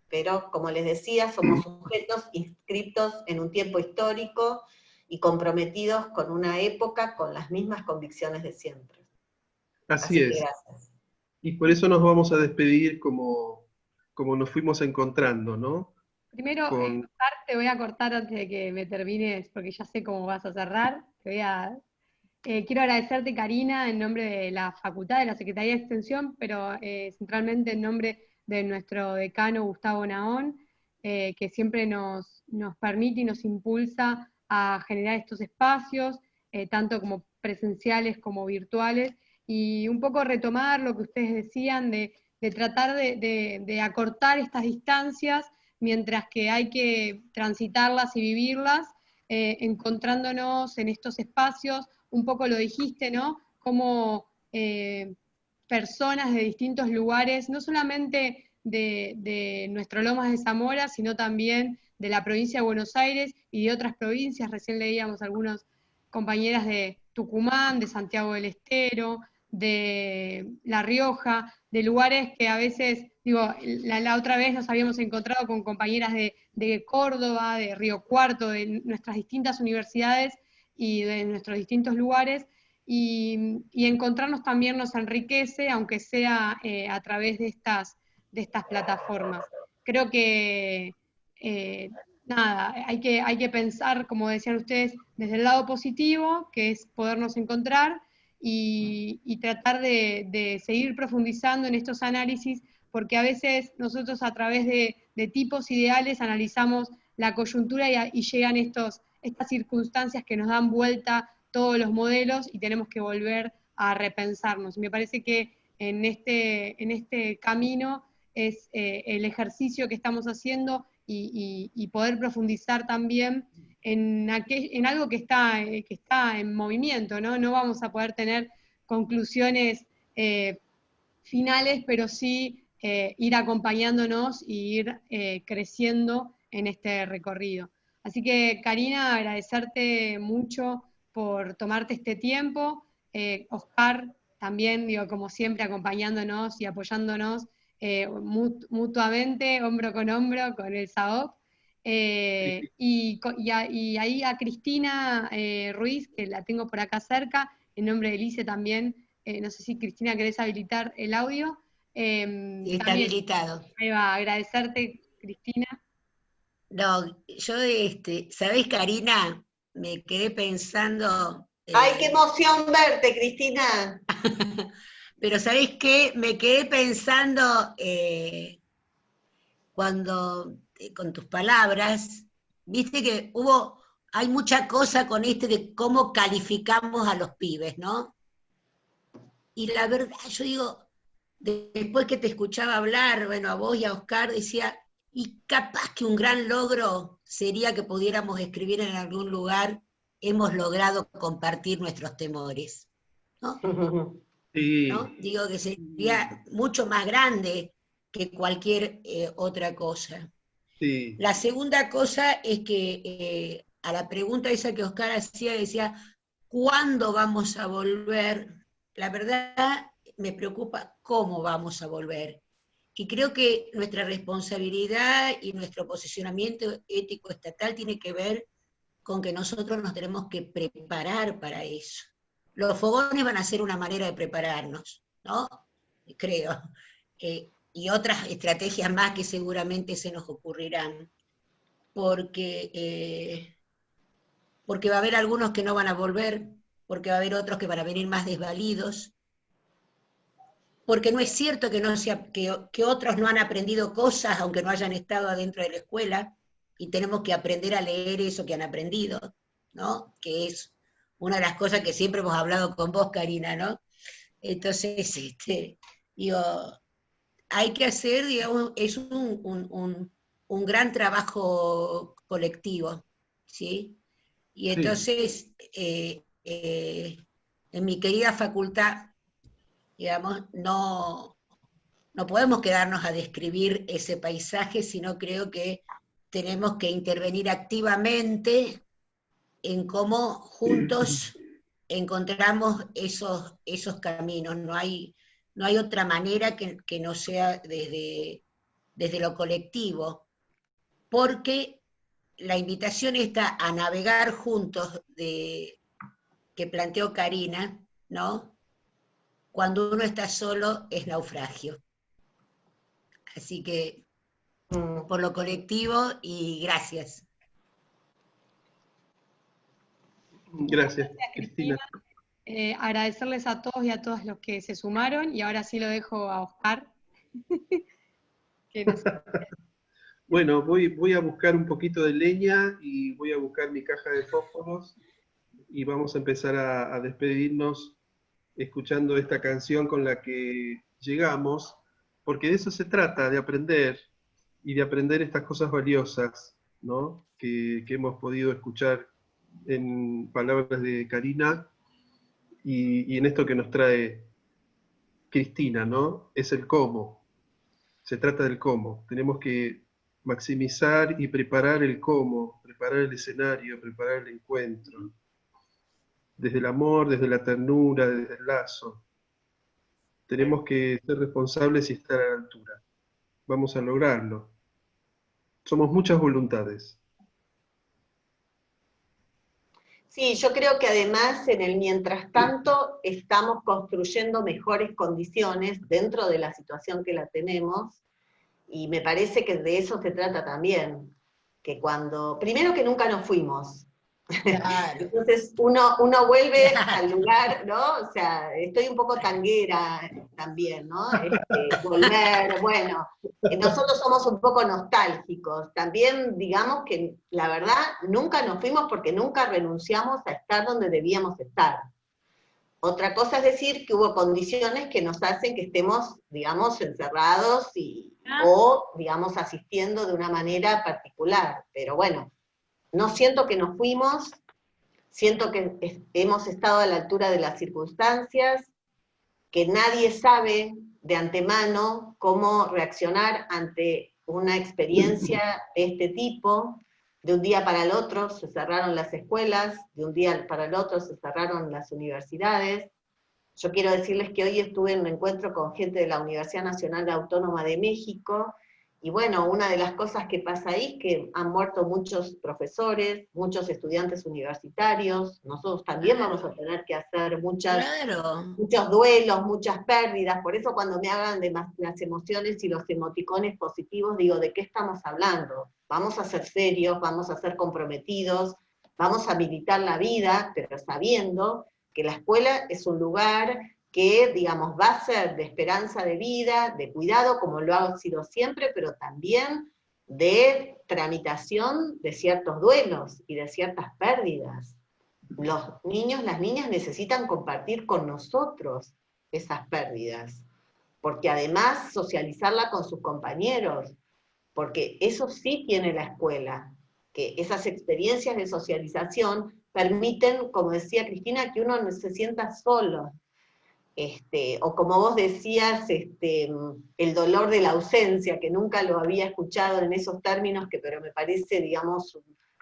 [SPEAKER 3] Pero, como les decía, somos sujetos inscriptos en un tiempo histórico y comprometidos con una época con las mismas convicciones de siempre.
[SPEAKER 2] Así
[SPEAKER 3] Así que
[SPEAKER 2] es.
[SPEAKER 3] gracias.
[SPEAKER 2] Y por eso nos vamos a despedir como nos fuimos encontrando, ¿no?
[SPEAKER 1] Primero,
[SPEAKER 2] Con,
[SPEAKER 1] Oscar, te voy a cortar antes de que me termines, porque ya sé cómo vas a cerrar. Quiero agradecerte, Karina, en nombre de la Facultad, de la Secretaría de Extensión, pero centralmente en nombre de nuestro decano, Gustavo Naón, que siempre nos permite y nos impulsa a generar estos espacios, tanto como presenciales como virtuales, y un poco retomar lo que ustedes decían de tratar de acortar estas distancias, mientras que hay que transitarlas y vivirlas, encontrándonos en estos espacios. Un poco lo dijiste, ¿no? Como personas de distintos lugares, no solamente de nuestro Lomas de Zamora, sino también de la provincia de Buenos Aires y de otras provincias. Recién leíamos algunas compañeras de Tucumán, de Santiago del Estero, de La Rioja, de lugares que a veces, digo, la otra vez nos habíamos encontrado con compañeras de Córdoba, de Río Cuarto, de nuestras distintas universidades y de nuestros distintos lugares, y encontrarnos también nos enriquece, aunque sea a través de estas plataformas. Creo que, nada, hay que pensar, como decían ustedes, desde el lado positivo, que es podernos encontrar, y tratar de seguir profundizando en estos análisis, porque a veces nosotros a través de tipos ideales analizamos la coyuntura y llegan estas circunstancias que nos dan vuelta todos los modelos y tenemos que volver a repensarnos. Me parece que en este camino es el ejercicio que estamos haciendo y poder profundizar también en algo que está en movimiento, ¿no? No vamos a poder tener conclusiones finales, pero sí ir acompañándonos y ir creciendo en este recorrido. Así que, Karina, agradecerte mucho por tomarte este tiempo. Oscar, también, digo, como siempre, acompañándonos y apoyándonos mutuamente, hombro con hombro, con el SAOP. Y ahí a Cristina Ruiz, que la tengo por acá cerca, en nombre de Elise también. No sé si, Cristina, querés habilitar el audio.
[SPEAKER 4] Sí, está
[SPEAKER 1] También,
[SPEAKER 4] habilitado.
[SPEAKER 1] ahí va, agradecerte, Cristina.
[SPEAKER 4] No, yo, ¿sabés, Karina? Me quedé pensando.
[SPEAKER 3] ¡Ay, qué emoción verte, Cristina!
[SPEAKER 4] Pero ¿sabés qué? Me quedé pensando cuando, con tus palabras, viste que hay mucha cosa con de cómo calificamos a los pibes, ¿no? Y la verdad, yo digo, después que te escuchaba hablar, bueno, a vos y a Oscar, decía, y capaz que un gran logro sería que pudiéramos escribir en algún lugar, hemos logrado compartir nuestros temores, ¿no?
[SPEAKER 2] sí,
[SPEAKER 4] ¿No? Digo que sería mucho más grande que cualquier otra cosa.
[SPEAKER 2] sí.
[SPEAKER 4] La segunda cosa es que a la pregunta esa que Oscar hacía, decía, ¿cuándo vamos a volver? La verdad me preocupa cómo vamos a volver. Y creo que nuestra responsabilidad y nuestro posicionamiento ético estatal tiene que ver con que nosotros nos tenemos que preparar para eso. Los fogones van a ser una manera de prepararnos, ¿no? Creo. Y otras estrategias más que seguramente se nos ocurrirán. Porque va a haber algunos que no van a volver, porque va a haber otros que van a venir más desvalidos, porque no es cierto que otros no han aprendido cosas aunque no hayan estado adentro de la escuela, y tenemos que aprender a leer eso que han aprendido, ¿no? Que es una de las cosas que siempre hemos hablado con vos, Karina, ¿no? Entonces, digo, hay que hacer, digamos, es un gran trabajo colectivo, ¿sí? Y entonces, en mi querida facultad, digamos, no podemos quedarnos a describir ese paisaje, sino creo que tenemos que intervenir activamente en cómo juntos encontramos esos caminos. No hay otra manera que no sea desde lo colectivo, porque la invitación está a navegar juntos que planteó Karina, ¿no? Cuando uno está solo es naufragio. Así que, por lo colectivo, y gracias.
[SPEAKER 2] Gracias, Cristina.
[SPEAKER 1] Agradecerles a todos y a todas los que se sumaron, y ahora sí lo dejo a Oscar.
[SPEAKER 2] Bueno, voy a buscar un poquito de leña y voy a buscar mi caja de fósforos y vamos a empezar a despedirnos escuchando esta canción con la que llegamos, porque de eso se trata, de aprender, y de aprender estas cosas valiosas, ¿no? que hemos podido escuchar en palabras de Karina y en esto que nos trae Cristina, ¿no? Es el cómo, se trata del cómo. Tenemos que maximizar y preparar el cómo, preparar el escenario, preparar el encuentro, desde el amor, desde la ternura, desde el lazo. Tenemos que ser responsables y estar a la altura. Vamos a lograrlo. Somos muchas voluntades.
[SPEAKER 3] Sí, yo creo que además en el mientras tanto estamos construyendo mejores condiciones dentro de la situación que la tenemos, y me parece que de eso se trata también, que primero que nunca nos fuimos. Claro. Entonces uno vuelve al lugar, ¿no? O sea, estoy un poco tanguera también, ¿no? Volver, bueno, nosotros somos un poco nostálgicos. También digamos que la verdad nunca nos fuimos porque nunca renunciamos a estar donde debíamos estar. Otra cosa es decir que hubo condiciones que nos hacen que estemos, digamos, encerrados o, digamos, asistiendo de una manera particular. Pero bueno, no siento que nos fuimos, siento que hemos estado a la altura de las circunstancias, que nadie sabe de antemano cómo reaccionar ante una experiencia de este tipo. De un día para el otro se cerraron las escuelas, de un día para el otro se cerraron las universidades. Yo quiero decirles que hoy estuve en un encuentro con gente de la Universidad Nacional Autónoma de México, y bueno, una de las cosas que pasa ahí es que han muerto muchos profesores, muchos estudiantes universitarios. Nosotros también vamos a tener que hacer muchos duelos, muchas pérdidas. Por eso cuando me hablan de las emociones y los emoticones positivos, digo, ¿de qué estamos hablando? Vamos a ser serios, vamos a ser comprometidos, vamos a militar la vida, pero sabiendo que la escuela es un lugar que, digamos, va a ser de esperanza de vida, de cuidado, como lo ha sido siempre, pero también de tramitación de ciertos duelos y de ciertas pérdidas. Los niños, las niñas necesitan compartir con nosotros esas pérdidas, porque además socializarla con sus compañeros, porque eso sí tiene la escuela, que esas experiencias de socialización permiten, como decía Cristina, que uno no se sienta solo. O como vos decías, el dolor de la ausencia, que nunca lo había escuchado en esos términos, pero me parece, digamos,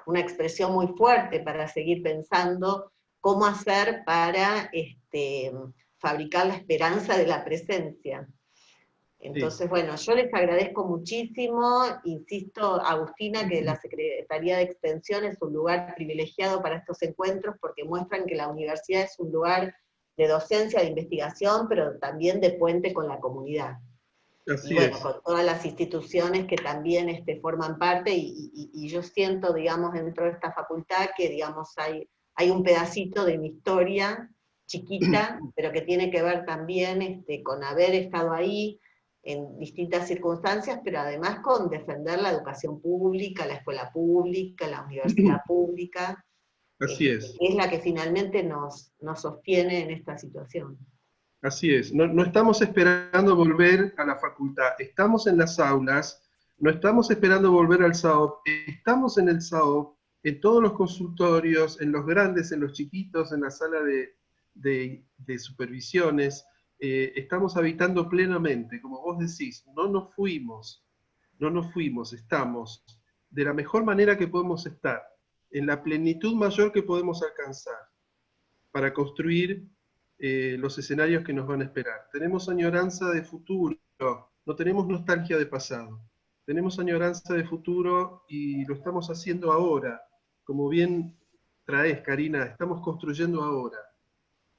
[SPEAKER 3] una expresión muy fuerte para seguir pensando cómo hacer para fabricar la esperanza de la presencia. Entonces, sí. Bueno, yo les agradezco muchísimo, insisto, Agustina, que la Secretaría de Extensión es un lugar privilegiado para estos encuentros, porque muestran que la universidad es un lugar de docencia, de investigación, pero también de puente con la comunidad.
[SPEAKER 2] Así
[SPEAKER 3] y bueno,
[SPEAKER 2] es.
[SPEAKER 3] Con todas las instituciones que también forman parte, y yo siento, digamos, dentro de esta facultad que, digamos, hay un pedacito de mi historia, chiquita, pero que tiene que ver también con haber estado ahí en distintas circunstancias, pero además con defender la educación pública, la escuela pública, la universidad pública,
[SPEAKER 2] Así es.
[SPEAKER 3] que es la que finalmente nos sostiene en esta situación.
[SPEAKER 2] Así es. No estamos esperando volver a la facultad, estamos en las aulas, no estamos esperando volver al SAOP, estamos en el SAOP, en todos los consultorios, en los grandes, en los chiquitos, en la sala de supervisiones, estamos habitando plenamente, como vos decís, no nos fuimos, estamos de la mejor manera que podemos estar, en la plenitud mayor que podemos alcanzar, para construir los escenarios que nos van a esperar. Tenemos añoranza de futuro, no tenemos nostalgia de pasado. Tenemos añoranza de futuro y lo estamos haciendo ahora. Como bien traes, Karina, estamos construyendo ahora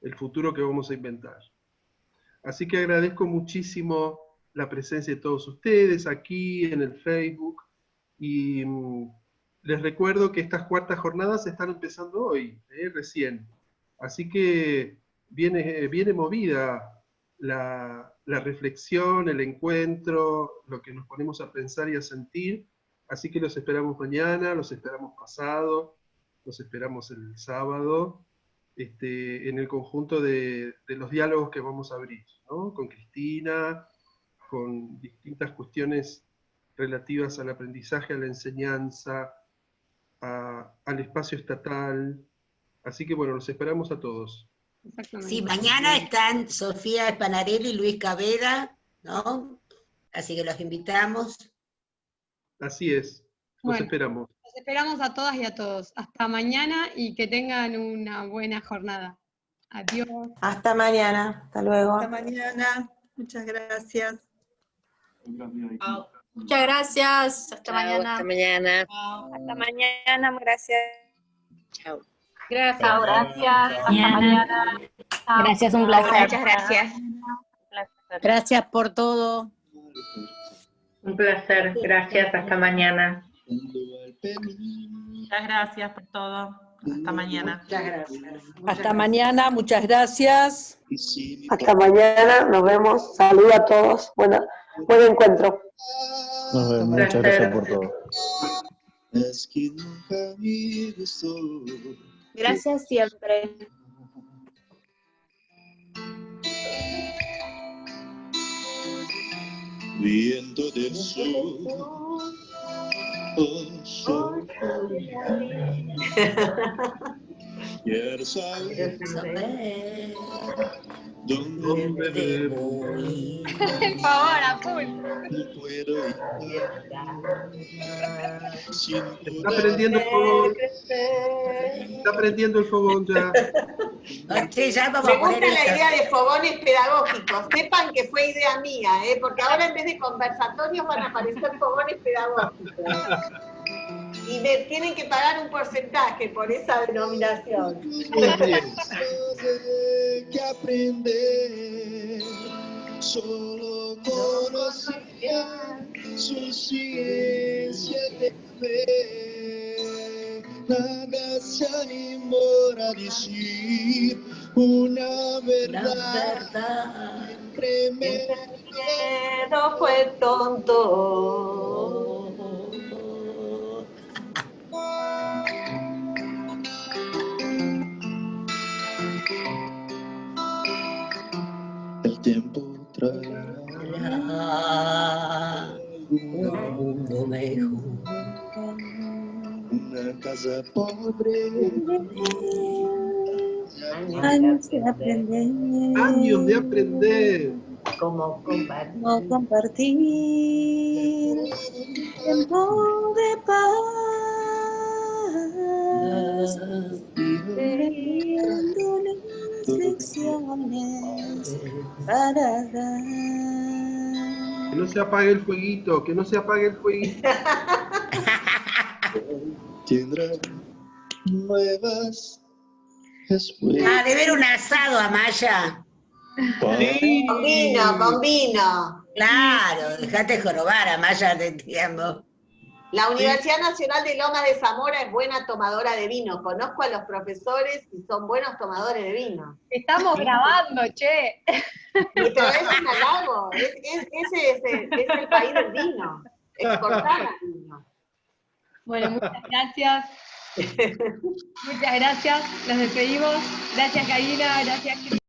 [SPEAKER 2] el futuro que vamos a inventar. Así que agradezco muchísimo la presencia de todos ustedes aquí en el Facebook y les recuerdo que estas cuartas jornadas están empezando hoy, recién. Así que viene movida la reflexión, el encuentro, lo que nos ponemos a pensar y a sentir. Así que los esperamos mañana, los esperamos pasado, los esperamos el sábado, en el conjunto de los diálogos que vamos a abrir, ¿no? Con Cristina, con distintas cuestiones relativas al aprendizaje, a la enseñanza, al espacio estatal. Así que bueno, los esperamos a todos.
[SPEAKER 4] Sí, mañana están Sofía Spanarelli y Luis Caveda, ¿no? Así que los invitamos.
[SPEAKER 2] Así es, los esperamos.
[SPEAKER 1] Los esperamos a todas y a todos. Hasta mañana y que tengan una buena jornada. Adiós.
[SPEAKER 5] Hasta mañana, hasta luego.
[SPEAKER 6] Hasta mañana, muchas gracias.
[SPEAKER 7] Muchas gracias, hasta mañana.
[SPEAKER 8] Hasta mañana.
[SPEAKER 7] Hasta mañana, gracias.
[SPEAKER 8] Chao.
[SPEAKER 7] Gracias. Chao, gracias. Hasta mañana.
[SPEAKER 8] Gracias, un placer.
[SPEAKER 7] Muchas gracias.
[SPEAKER 8] Gracias por todo.
[SPEAKER 9] Un placer, gracias, hasta mañana.
[SPEAKER 10] Muchas gracias por todo. Hasta mañana.
[SPEAKER 4] Muchas gracias.
[SPEAKER 6] Hasta mañana, muchas gracias.
[SPEAKER 5] Hasta mañana, nos vemos. Saludos a todos. Buen encuentro.
[SPEAKER 11] Nos vemos, muchas gracias por todo.
[SPEAKER 7] Gracias siempre.
[SPEAKER 11] Viento del sur, quiero saber dónde debo ir.
[SPEAKER 1] Por favor, a full.
[SPEAKER 11] No puedo ir.
[SPEAKER 2] Está prendiendo el fogón. Está prendiendo el fogón ya.
[SPEAKER 4] Sí, ya vamos
[SPEAKER 3] Me
[SPEAKER 4] a poner
[SPEAKER 3] gusta la
[SPEAKER 4] esto.
[SPEAKER 3] idea de fogones pedagógicos. Sepan que fue idea mía, porque ahora en vez de conversatorios van a aparecer fogones pedagógicos. Y me tienen que pagar un porcentaje por esa denominación.
[SPEAKER 11] Que aprender, solo conocía su ciencia de fe. Nada se animó a decir una verdad.
[SPEAKER 3] No fue tonto.
[SPEAKER 11] El tiempo traerá
[SPEAKER 4] un mundo mejor.
[SPEAKER 11] una casa pobre.
[SPEAKER 5] Años de aprender.
[SPEAKER 2] Años de aprender.
[SPEAKER 3] Como
[SPEAKER 5] No compartir. Tiempo de paz. Viviendo las lecciones para dar.
[SPEAKER 2] Que no se apague el fueguito, que no se apague el fueguito.
[SPEAKER 11] Tendrá nuevas escuelas.
[SPEAKER 4] Ah, de ver un asado, Amaya.
[SPEAKER 2] Sí.
[SPEAKER 3] Con vino, con vino.
[SPEAKER 4] Claro, dejate jorobar, Amaya, te entiendo.
[SPEAKER 3] La Universidad Nacional de Lomas de Zamora es buena tomadora de vino. Conozco a los profesores y son buenos tomadores de vino.
[SPEAKER 1] Estamos grabando, che.
[SPEAKER 3] Pero es un halago. Ese es el país del vino. Exportar el vino.
[SPEAKER 1] Bueno, muchas gracias. Muchas gracias. Nos despedimos. Gracias, Karina. Gracias, Cris.